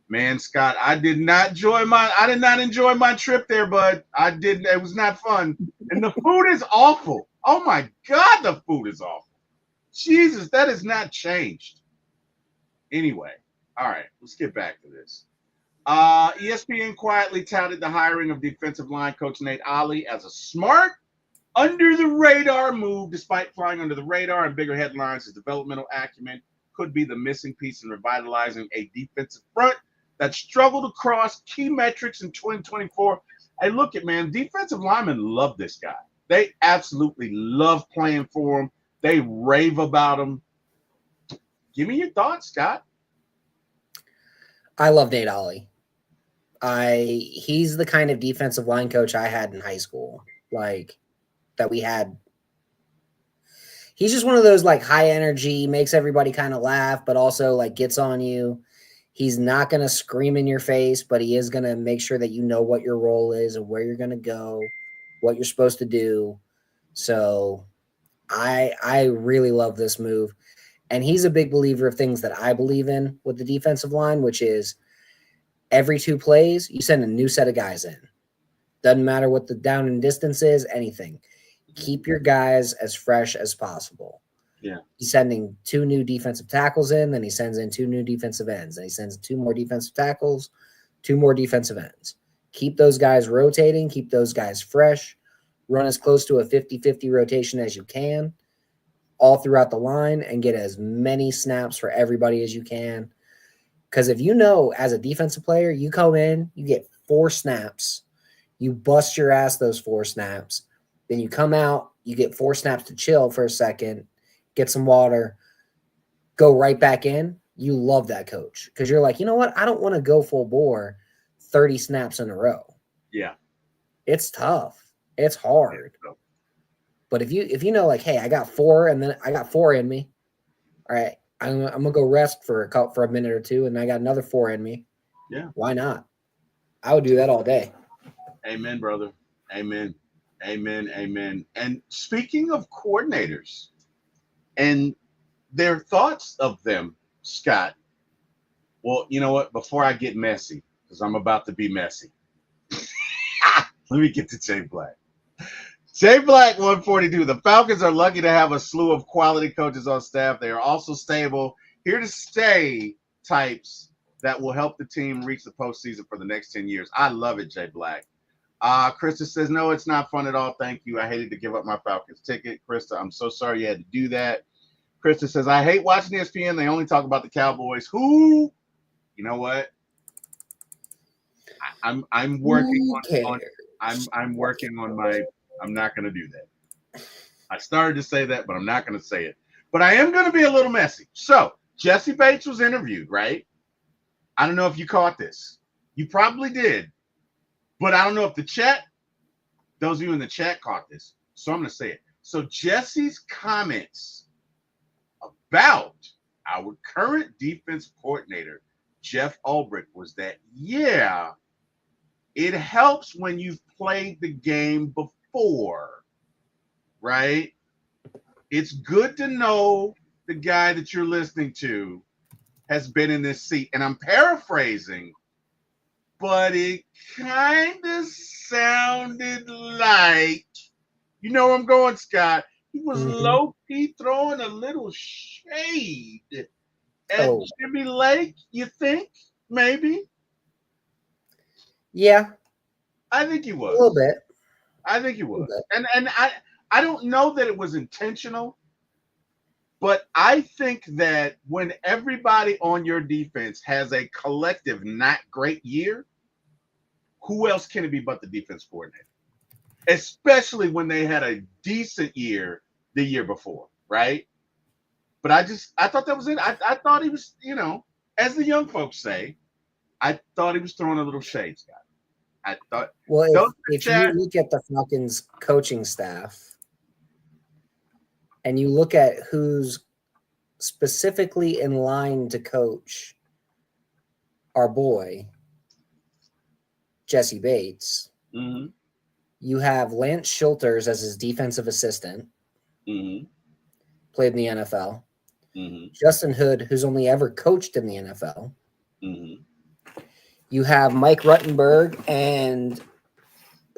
man, Scott, I did not enjoy my trip there, but I didn't. It was not fun. And the food is awful. Oh my God, the food is awful. Jesus, that has not changed. Anyway, all right, let's get back to this. ESPN quietly touted the hiring of defensive line coach Nate Ollie as a smart, under-the-radar move. Despite flying under the radar and bigger headlines, his developmental acumen could be the missing piece in revitalizing a defensive front that struggled across key metrics in 2024. Hey, look man, defensive linemen love this guy. They absolutely love playing for him. They rave about him. Give me your thoughts, Scott. I love Nate Ollie. He's the kind of defensive line coach I had in high school, like that we had. He's just one of those like high energy, makes everybody kind of laugh, but also like gets on you. He's not going to scream in your face, but he is going to make sure that you know what your role is and where you're going to go, what you're supposed to do. So I really love this move. And he's a big believer of things that I believe in with the defensive line, which is every 2 plays, you send a new set of guys in. Doesn't matter what the down and distance is, anything. Keep your guys as fresh as possible. Yeah. He's sending 2 new defensive tackles in, then he sends in 2 new defensive ends, and he sends 2 more defensive tackles, 2 more defensive ends. Keep those guys rotating, keep those guys fresh, run as close to a 50-50 rotation as you can all throughout the line and get as many snaps for everybody as you can. Because if you know, as a defensive player, you come in, you get 4 snaps, you bust your ass those 4 snaps, then you come out, you get 4 snaps to chill for a second, get some water, go right back in. You love that coach because you're like, you know what? I don't want to go full bore 30 snaps in a row. Yeah. It's tough. It's hard. But if you know, like, hey, I got 4 and then I got 4 in me. All right, I'm gonna go rest for a minute or 2, and I got another 4 in me. Yeah. Why not? I would do that all day. Amen, brother. Amen. Amen. Amen. And speaking of coordinators and their thoughts of them, Scott. Well, you know what? Before I get messy, because I'm about to be messy, let me get to Jay Black. Jay Black, 142. The Falcons are lucky to have a slew of quality coaches on staff. They are also stable, here to stay types that will help the team reach the postseason for the next 10 years. I love it, Jay Black. Krista says, no, it's not fun at all. Thank you. I hated to give up my Falcons ticket. Krista, I'm so sorry you had to do that. Krista says, I hate watching ESPN. They only talk about the Cowboys. Who? You know what? I'm working on I'm working on my. I'm not going to do that. I started to say that, but I'm not going to say it. But I am going to be a little messy. So Jesse Bates was interviewed, right? I don't know if you caught this. You probably did. But I don't know if those of you in the chat caught this. So I'm going to say it. So Jesse's comments about our current defense coordinator, Jeff Ulbrich, was that, yeah, it helps when you've played the game before, right? It's good to know the guy that you're listening to has been in this seat. And I'm paraphrasing, but it kind of sounded like, you know where I'm going, Scott. He was low-key throwing a little shade at Jimmy Lake, you think? Maybe? Yeah. I think he was. A little bit. I think he was. And I don't know that it was intentional, but I think that when everybody on your defense has a collective not great year, who else can it be but the defense coordinator? Especially when they had a decent year the year before, right? But I thought that was it. I thought he was, as the young folks say, I thought he was throwing a little shade, Scott. I thought. Well, if you look at the Falcons coaching staff and you look at who's specifically in line to coach our boy, Jesse Bates, you have Lance Schulters as his defensive assistant, played in the NFL. Justin Hood, who's only ever coached in the NFL. You have Mike Ruttenberg, and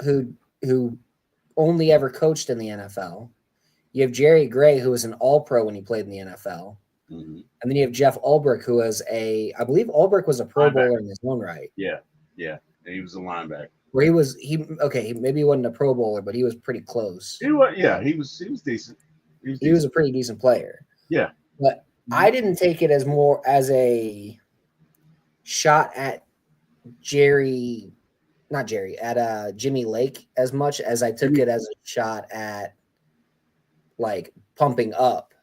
who only ever coached in the NFL. You have Jerry Gray, who was an All-Pro when he played in the NFL. And then you have Jeff Ulbrich, who was I believe Ulbrich was a Pro Bowler in his own right. Yeah. And he was a linebacker. Where maybe he wasn't a Pro Bowler, but he was pretty close. He was decent. He was a pretty decent player. Yeah. But I didn't take it as more as a shot at Jimmy Lake as much as I took it as a shot at like pumping up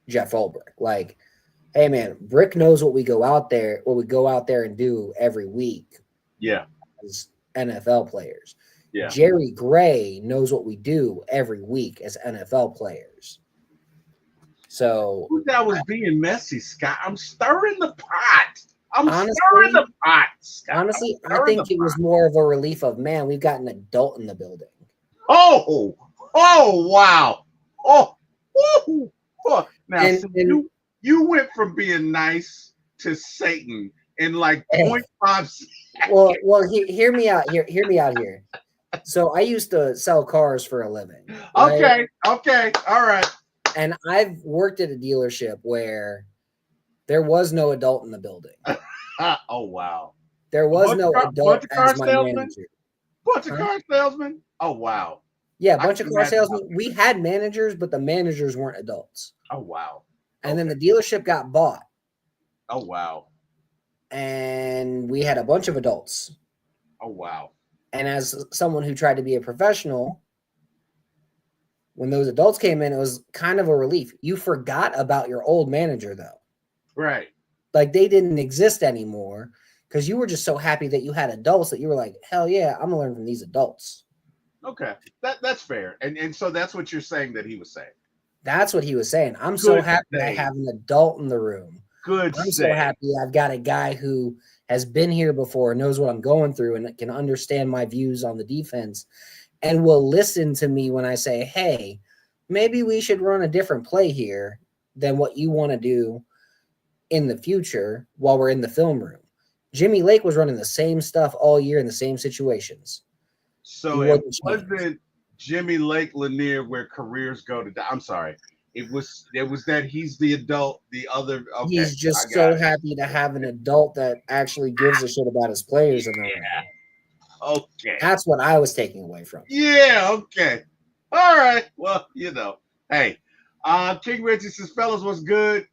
Jeff Ulbrich. Like, hey man, Brick knows what we go out there and do every week. Yeah. As NFL players. Yeah. Jerry Gray knows what we do every week as NFL players. So that was being messy, Scott. I'm stirring the pot. Stirring the pot, Scott. Honestly, I think it was more of a relief of, man, we've got an adult in the building. Oh wow. Now, you went from being nice to Satan in like 0.5 seconds. Well, hear me out here. So I used to sell cars for a living. Right? Okay, all right. And I've worked at a dealership where there was no adult in the building. Oh wow. There was no adult as my manager. Bunch of car salesmen? Oh wow. Yeah, bunch of car salesmen. We had managers, but the managers weren't adults. Oh wow. And then the dealership got bought. Oh wow. And we had a bunch of adults. Oh wow. And as someone who tried to be a professional, when those adults came in, it was kind of a relief. You forgot about your old manager, though. Right. Like they didn't exist anymore because you were just so happy that you had adults that you were like, hell yeah, I'm going to learn from these adults. Okay. That's fair. And so that's what you're saying that he was saying. That's what he was saying. I'm so happy I have an adult in the room. Good. I'm so happy I've got a guy who has been here before, knows what I'm going through, and can understand my views on the defense, and will listen to me when I say, hey, maybe we should run a different play here than what you want to do in the future while we're in the film room. Jimmy Lake was running the same stuff all year in the same situations. So it wasn't Jimmy Lake Lanier where careers go to die. I'm sorry. It was that he's the adult, the other. Okay, he's just so happy to have an adult that actually gives a shit about his players in the room. Okay. That's what I was taking away from it. Yeah, okay. All right. Well, hey. King Richie says, fellas, what's good?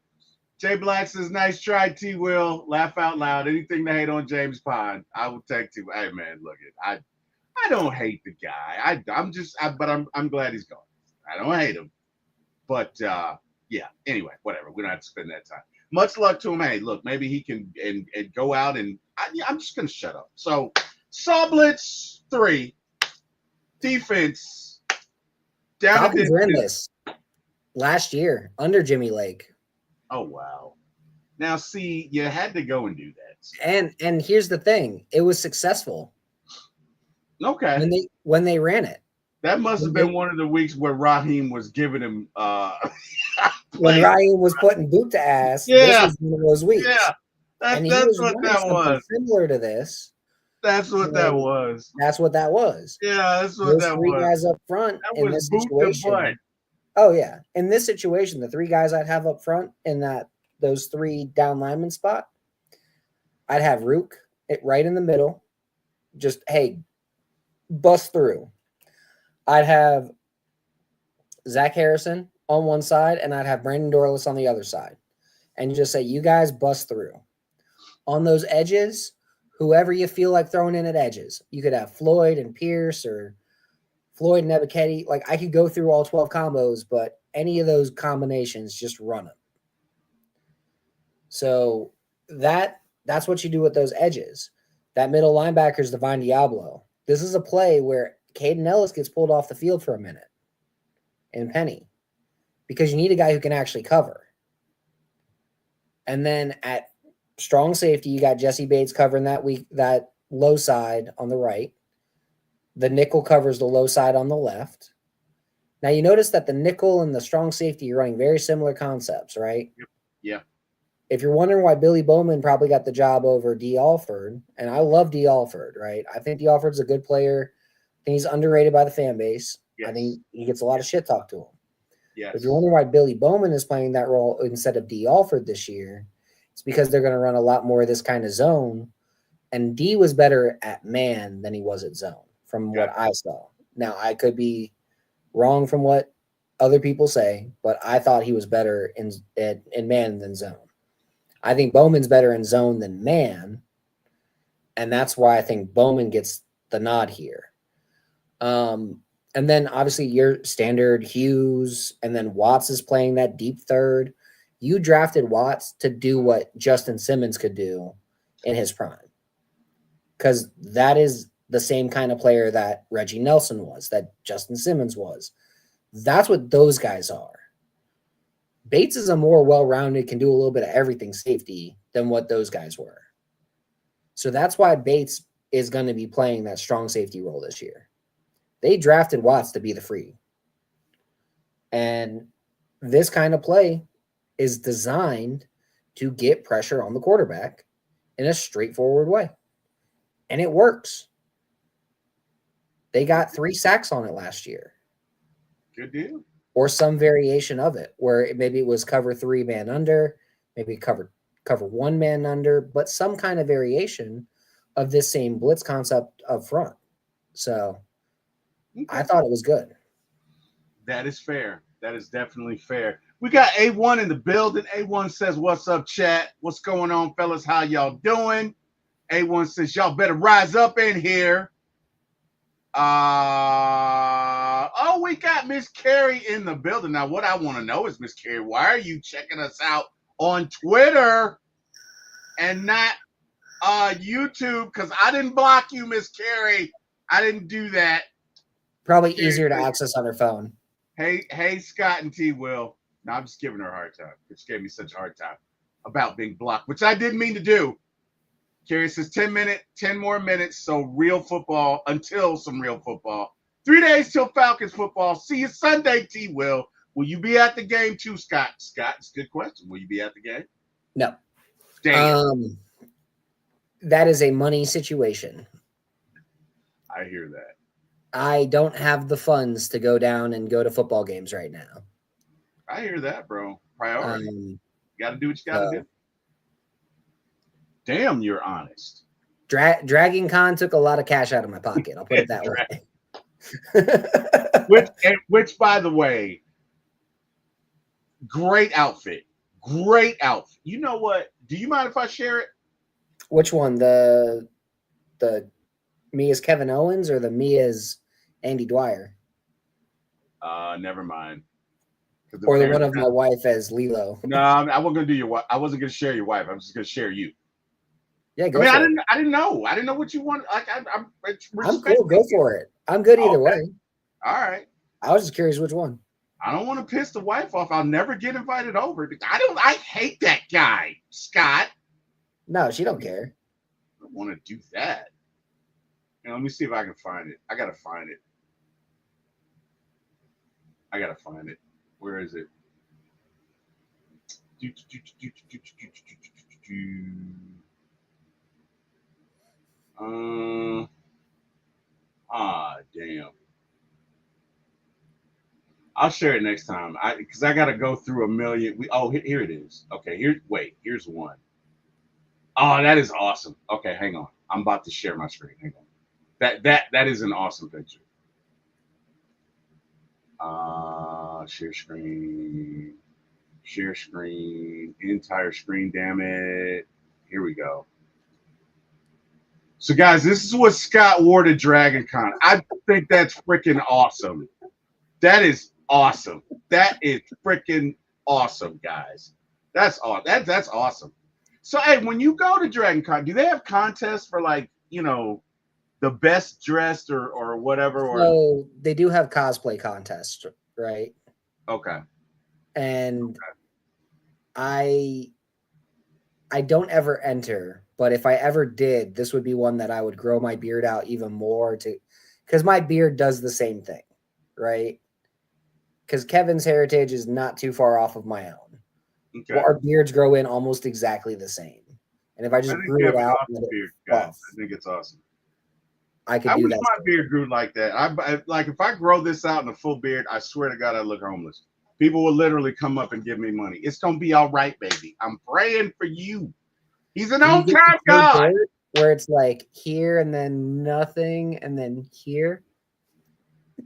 Jay Black says, nice try, T. Will. Laugh out loud. Anything to hate on James Pond, I will take to. Hey man, look it. I don't hate the guy. I'm glad he's gone. I don't hate him. But yeah, anyway, whatever. We don't have to spend that time. Much luck to him. Hey, look, maybe he can and go out and I'm just gonna shut up. So Saw Blitz 3 defense down. Falcons ran this last year under Jimmy Lake. Oh wow. Now see, you had to go and do that. And here's the thing, it was successful. Okay. When they ran it. That must have been one of the weeks where Raheem was giving him when Raheem was putting boot to ass. Yeah. This was one of those weeks. Yeah. That's what that was. Similar to this. That's what that was. That's what that was. Yeah, that's what that was. Three guys up front in this situation. Oh yeah. In this situation, the three guys I'd have up front in those three down lineman spot, I'd have Rook right in the middle. Just, hey, bust through. I'd have Zach Harrison on one side, and I'd have Brandon Dorlus on the other side. And just say, you guys bust through. On those edges, whoever you feel like throwing in at edges. You could have Floyd and Pierce or Floyd and Ebiketie. Like, I could go through all 12 combos, but any of those combinations, just run them. So that's what you do with those edges. That middle linebacker is Divine Diablo. This is a play where Caden Ellis gets pulled off the field for a minute in Penny because you need a guy who can actually cover. And then at strong safety, you got Jesse Bates covering that low side on the right. The nickel covers the low side on the left. Now you notice that the nickel and the strong safety are running very similar concepts, right? Yeah. If you're wondering why Billy Bowman probably got the job over D. Alford, and I love D. Alford, right? I think D. Alford's a good player. I think he's underrated by the fan base. Yes. I think he gets a lot of shit talked to him. Yes. If you're wondering why Billy Bowman is playing that role instead of D. Alford this year, it's because they're going to run a lot more of this kind of zone. And D was better at man than he was at zone from what I saw. Now, I could be wrong from what other people say, but I thought he was better in man than zone. I think Bowman's better in zone than man, and that's why I think Bowman gets the nod here. And then obviously your standard Hughes, and then Watts is playing that deep third. You drafted Watts to do what Justin Simmons could do in his prime, because that is the same kind of player that Reggie Nelson was, that Justin Simmons was. That's what those guys are. Bates is a more well-rounded, can do a little bit of everything safety than what those guys were. So that's why Bates is going to be playing that strong safety role this year. They drafted Watts to be the free. And this kind of play is designed to get pressure on the quarterback in a straightforward way. And it works. They got 3 sacks on it last year. Good deal. Or some variation of it, where maybe it was cover 3 man under, maybe cover 1 man under, but some kind of variation of this same blitz concept up front. So I thought it was good. That is fair. That is definitely fair. We got A1 in the building. A1 says, what's up, chat? What's going on, fellas? How y'all doing? A1 says, y'all better rise up in here. We got Miss Carrie in the building. Now, what I want to know is, Miss Carrie, why are you checking us out on Twitter and not YouTube? Because I didn't block you, Miss Carrie. I didn't do that. Probably easier to access on her phone. Hey, Scott and T. Will. No, I'm just giving her a hard time. She gave me such a hard time about being blocked, which I didn't mean to do. Carrie says 10 more minutes, so real football until some real football. 3 days till Falcons football. See you Sunday, T. Will you be at the game too, Scott? Scott, it's a good question. Will you be at the game? No. Damn. That is a money situation. I hear that. I don't have the funds to go down and go to football games right now. I hear that, bro. Priority. You got to do what you got to do. Damn, you're honest. Dragon Con took a lot of cash out of my pocket. I'll put it that way. which, by the way, great outfit. Great outfit. You know what? Do you mind if I share it? Which one? The me as Kevin Owens or the me as Andy Dwyer? Never mind. Or the one of my wife as Lilo. No, I wasn't gonna do your wife. I wasn't gonna share your wife. I'm just gonna share you. Yeah, go for it. I didn't know. I didn't know what you want. Like I'm cool. Go for it. I'm good either way. All right. I was just curious which one. I don't want to piss the wife off. I'll never get invited over. I hate that guy, Scott. No, she don't care. I don't want to do that. Let me see if I can find it. I gotta find it. Where is it? Damn. I'll share it next time. Because I gotta go through a million. Here it is. Okay, here's one. Oh, that is awesome. Okay, hang on. I'm about to share my screen. Hang on. That is an awesome picture. Share screen, entire screen, damn it. Here we go. So guys, this is what Scott wore to Dragon Con. I think that's freaking awesome. That is awesome. That is freaking awesome, guys. That's awesome. That's awesome. So hey, when you go to Dragon Con, do they have contests for the best dressed or whatever? So they do have cosplay contests, right? Okay. And I don't ever enter, but if I ever did, this would be one that I would grow my beard out even more because my beard does the same thing, right? Because Kevin's heritage is not too far off of my own. Okay. Well, our beards grow in almost exactly the same. And if I just grew it out, I think it's awesome. I wish my beard grew like that. If I grow this out in a full beard, I swear to God, I look homeless. People will literally come up and give me money. It's gonna be all right, baby. I'm praying for you. He's an on-time God. Where it's like here and then nothing and then here.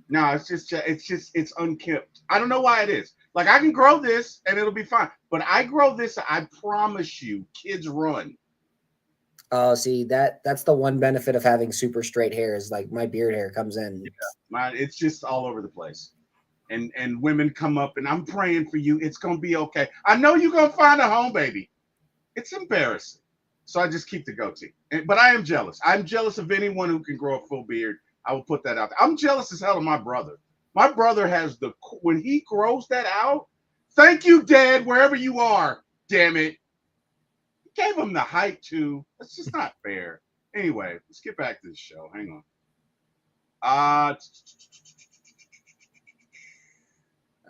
No, it's unkempt. I don't know why it is. Like I can grow this and it'll be fine, but I grow this. I promise you, kids run. Oh, see that's the one benefit of having super straight hair is like my beard hair comes in. Yeah, it's just all over the place, and women come up and I'm praying for you. It's gonna be okay. I know you're gonna find a home, baby. It's embarrassing, so I just keep the goatee. But I am jealous. I'm jealous of anyone who can grow a full beard. I will put that out there. I'm jealous as hell of my brother. My brother has when he grows that out. Thank you, Dad, wherever you are. Damn it. Gave him the height too. That's just not fair. Anyway, let's get back to the show. Hang on. I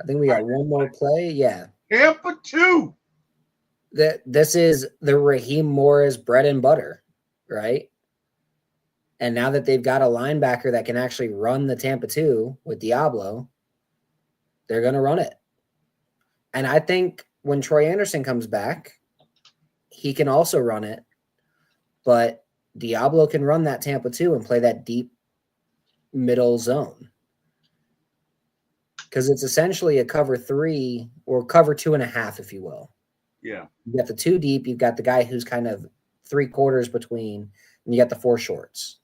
think we got one more play. Yeah. Tampa 2. This is the Raheem Morris bread and butter, right? And now that they've got a linebacker that can actually run the Tampa 2 with Diablo, they're going to run it. And I think when Troy Anderson comes back, he can also run it, but Diablo can run that Tampa 2 and play that deep middle zone. Because it's essentially a cover 3 or cover 2.5, if you will. Yeah. You got the 2 deep, you've got the guy who's kind of 3/4 between, and you got the 4 shorts.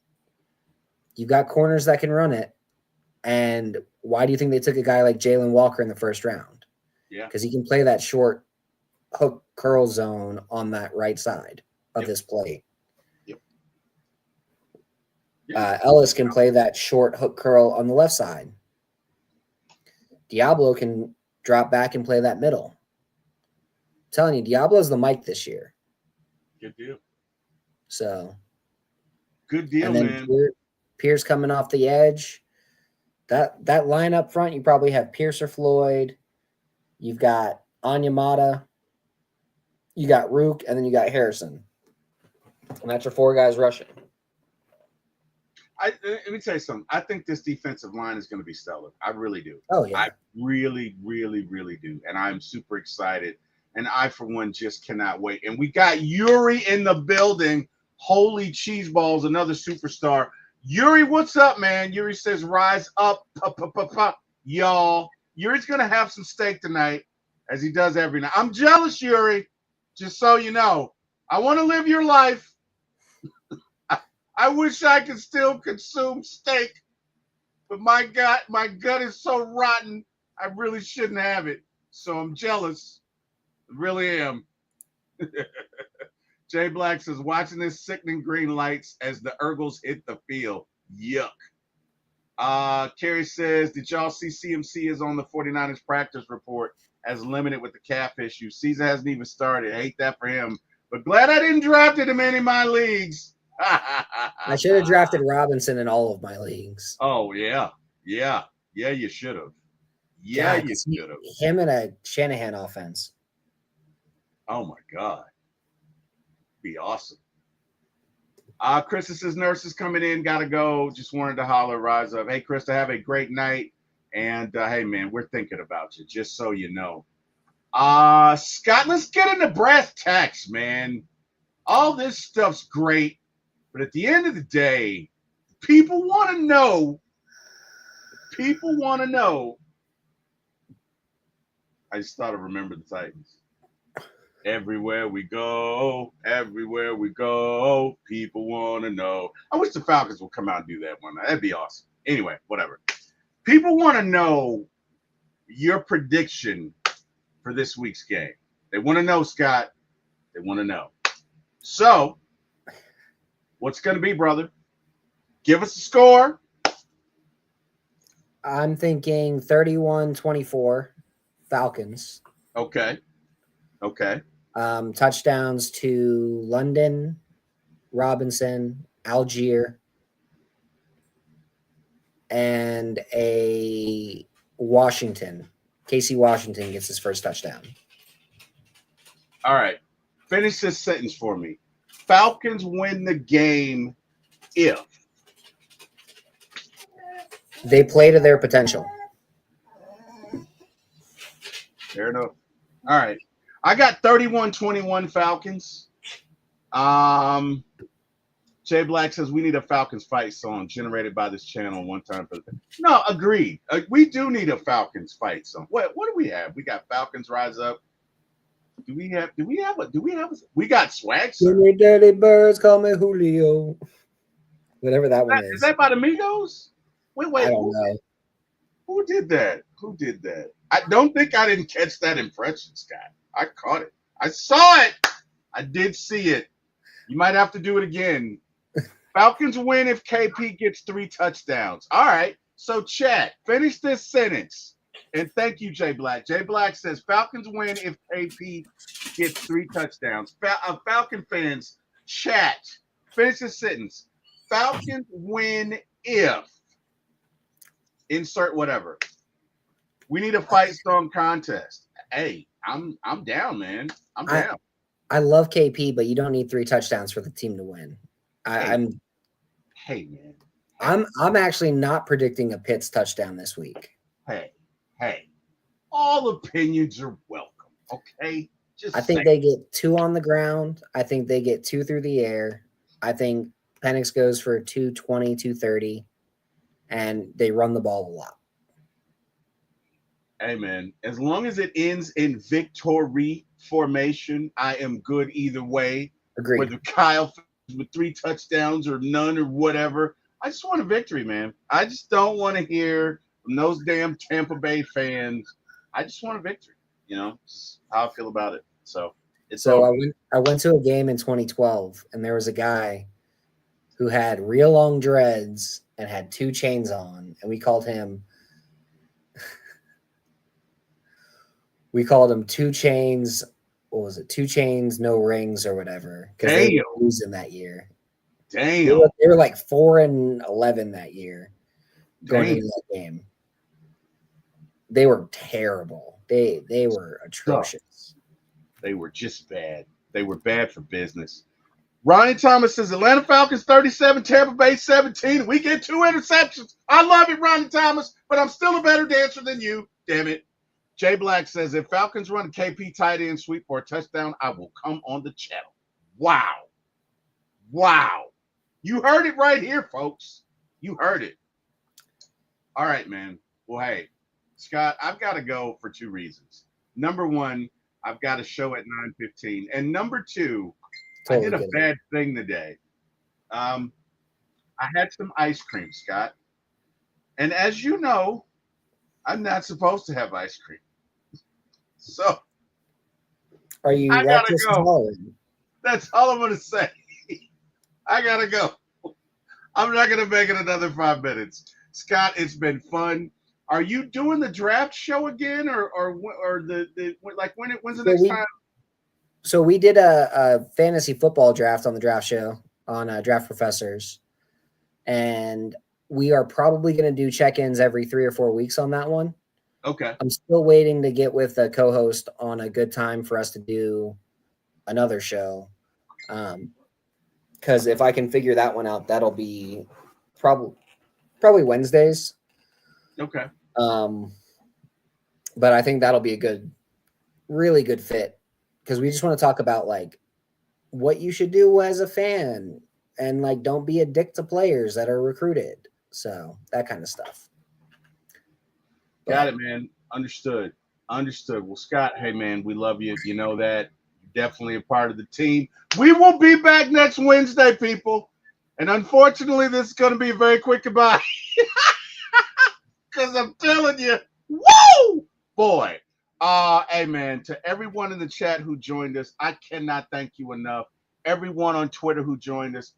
You've got corners that can run it. And why do you think they took a guy like Jalen Walker in the first round? Yeah. Because he can play that short hook curl zone on that right side of this plate. Yep. Ellis can play that short hook curl on the left side. Diablo can drop back and play that middle. I'm telling you, Diablo's the Mike this year. Good deal. So Good deal, and then man. Pierce coming off the edge. That line up front, you probably have Pierce or Floyd. You've got Onyemata. You got Rook, and then you got Harrison. And that's your 4 guys rushing. Let me tell you something. I think this defensive line is going to be stellar. I really do. Oh, yeah. I really, really, really do. And I'm super excited. And I, for one, just cannot wait. And we got Yuri in the building. Holy cheese balls, another superstar. Yuri, what's up, man? Yuri says, rise up, y'all. Yuri's going to have some steak tonight, as he does every night. I'm jealous, Yuri, just so you know. I want to live your life. I wish I could still consume steak, but my gut is so rotten, I really shouldn't have it. So I'm jealous. I really am. Jay Black says, watching this sickening green lights as the Urgles hit the field. Yuck. Kerry says, did y'all see CMC is on the 49ers practice report as limited with the calf issue? Season hasn't even started. I hate that for him. But glad I didn't draft him in any of my leagues. I should have drafted Robinson in all of my leagues. Oh, yeah. Yeah, you should have. Yeah, God, you should have. Him in a Shanahan offense. Oh, my God. Be awesome. Krista says, nurses coming in, gotta go. Just wanted to holler, rise up. Hey, Krista, have a great night. And hey, man, we're thinking about you, just so you know. Scott, let's get into brass tacks, man. All this stuff's great, but at the end of the day, people want to know. I just thought of Remember the Titans. Everywhere we go, people want to know. I wish the Falcons would come out and do that one. That'd be awesome. Anyway, whatever. People want to know your prediction for this week's game. They want to know, Scott. They want to know. So, what's going to be, brother? Give us a score. I'm thinking 31-24 Falcons. Okay. Touchdowns to London, Robinson, Algier, and a Washington. Casey Washington gets his first touchdown. All right. Finish this sentence for me. Falcons win the game if they play to their potential. Fair enough. All right. I got 31-21 Falcons. Jay Black says we need a Falcons fight song generated by this channel one time for the. No, agreed. We do need a Falcons fight song. What do we have? We got Falcons Rise Up. We got Swag. Jimmy Dirty Birds, call me Julio. Whatever that one is. Is that by the Migos? Wait. I don't know. Who did that? I don't think I didn't catch that impression, Scott. I caught it. I saw it. I did see it. You might have to do it again. Falcons win if KP gets 3 touchdowns. All right. So, chat, finish this sentence. And thank you, Jay Black. Jay Black says Falcons win if KP gets 3 touchdowns. Falcon fans, chat, finish this sentence. Falcons win if insert whatever. We need a fight song contest. Hey, I'm down, man. I'm down. I love KP, but you don't need 3 touchdowns for the team to win. Hey, man. I'm actually not predicting a Pitts touchdown this week. Hey. All opinions are welcome. Okay. I think they get 2 on the ground. I think they get 2 through the air. I think Penix goes for 220, 230, and they run the ball a lot. Hey, man, as long as it ends in victory formation, I am good either way. Agreed. Whether Kyle with 3 touchdowns or none or whatever. I just want a victory, man. I just don't want to hear from those damn Tampa Bay fans. I just want a victory. You know, just how I feel about it. So I went to a game in 2012, and there was a guy who had real long dreads and had 2 chains on, and we called him 2 Chains what was it? 2 chains, no rings, or whatever. Because they were losing that year. Damn. They were like 4-11 that year going into that game. They were terrible. They were atrocious. They were just bad. They were bad for business. Ryan Thomas says Atlanta Falcons 37, Tampa Bay 17. We get 2 interceptions. I love it, Ryan Thomas, but I'm still a better dancer than you. Damn it. Jay Black says if Falcons run a KP tight end sweep for a touchdown, I will come on the channel. Wow. You heard it right here, folks. You heard it. All right, man. Well, hey, Scott, I've got to go for 2 reasons. Number 1, I've got a show at 9:15. And number 2, I did a bad thing today. I had some ice cream, Scott. And as you know, I'm not supposed to have ice cream. So are you lactose intolerant? That's all I'm going to say. I got to go. I'm not going to make it another 5 minutes. Scott, it's been fun. Are you doing the draft show again or the like when's the next time? So we did a fantasy football draft on the draft show on Draft Professors, and we are probably going to do check-ins every 3 or 4 weeks on that one. Okay. I'm still waiting to get with a co-host on a good time for us to do another show. Because if I can figure that one out, that'll be probably Wednesdays. Okay. But I think that'll be a really good fit. Because we just want to talk about like what you should do as a fan and like don't be a dick to players that are recruited. So that kind of stuff. Got it, man. Understood. Well, Scott, hey man, we love you. You know that. You're definitely a part of the team. We will be back next Wednesday, people. And unfortunately, this is going to be a very quick goodbye. Because I'm telling you, woo, boy. Hey, man, to everyone in the chat who joined us, I cannot thank you enough. Everyone on Twitter who joined us,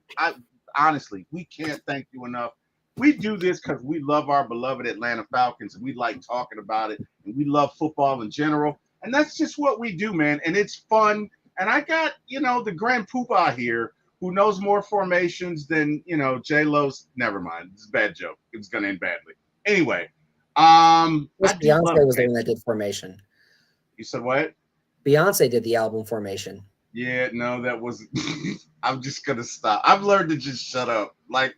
honestly, we can't thank you enough. We do this because we love our beloved Atlanta Falcons, and we like talking about it, and we love football in general. And that's just what we do, man, and it's fun. And I got, the Grand Poobah here who knows more formations than, J-Lo's. Never mind. It's a bad joke. It's going to end badly. Anyway. Beyonce was the one that did Formation. You said what? Beyonce did the album Formation. Yeah, no, that wasn't. I'm just going to stop. I've learned to just shut up. Like,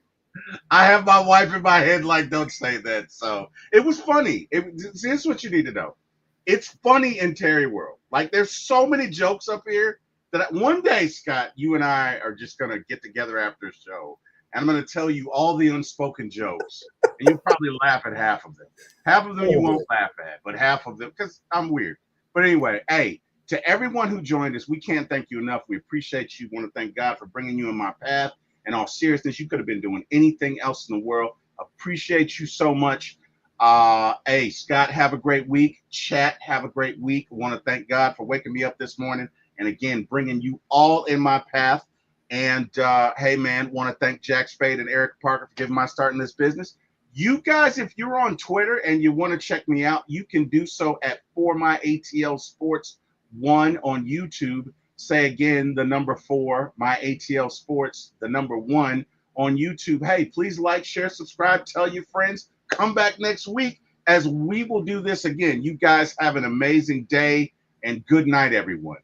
I have my wife in my head, like, don't say that. So it was funny. Here's what you need to know. It's funny in Terry World. Like, there's so many jokes up here that one day, Scott, you and I are just going to get together after a show, and I'm going to tell you all the unspoken jokes, and you'll probably laugh at half of them. Half of them you won't laugh at, but half of them, because I'm weird. But anyway, hey, to everyone who joined us, we can't thank you enough. We appreciate you. Want to thank God for bringing you in my path. In all seriousness, you could have been doing anything else in the world. Appreciate you so much. Hey, Scott, have a great week. Chat, have a great week. I want to thank God for waking me up this morning and, again, bringing you all in my path. And, hey, man, want to thank Jack Spade and Eric Parker for giving my start in this business. You guys, if you're on Twitter and you want to check me out, you can do so at For My ATL Sports 1 on YouTube. Say again, the number 4, My ATL Sports, the number 1 on YouTube. Hey, please like, share, subscribe, tell your friends. Come back next week as we will do this again. You guys have an amazing day and good night, everyone.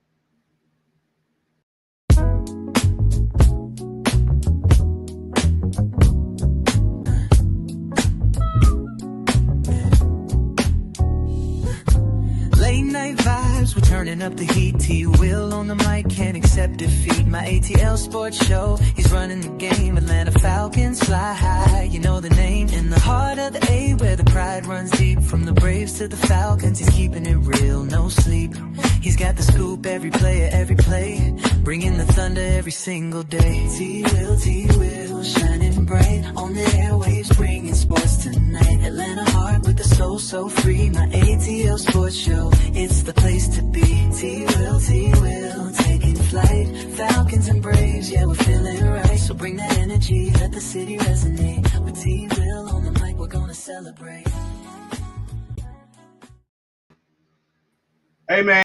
Late night vibes, we're turning up the heat. T-Will on the mic, can't accept defeat. My ATL Sports Show, he's running the game. Atlanta Falcons fly high, you know the name. In the heart of the A, where the pride runs deep. From the Braves to the Falcons, he's keeping it real, no sleep. He's got the scoop, every player, every play. Bringing the thunder every single day. T-Will, shining bright on the airwaves, bringing sports tonight. Atlanta heart with the soul so free. My ATL Sports Show, it's the place to be. T-Will, taking flight. Falcons and Braves, yeah, we're feeling right. So bring that energy, let the city resonate. With T-Will on the mic, we're gonna celebrate. Hey, man.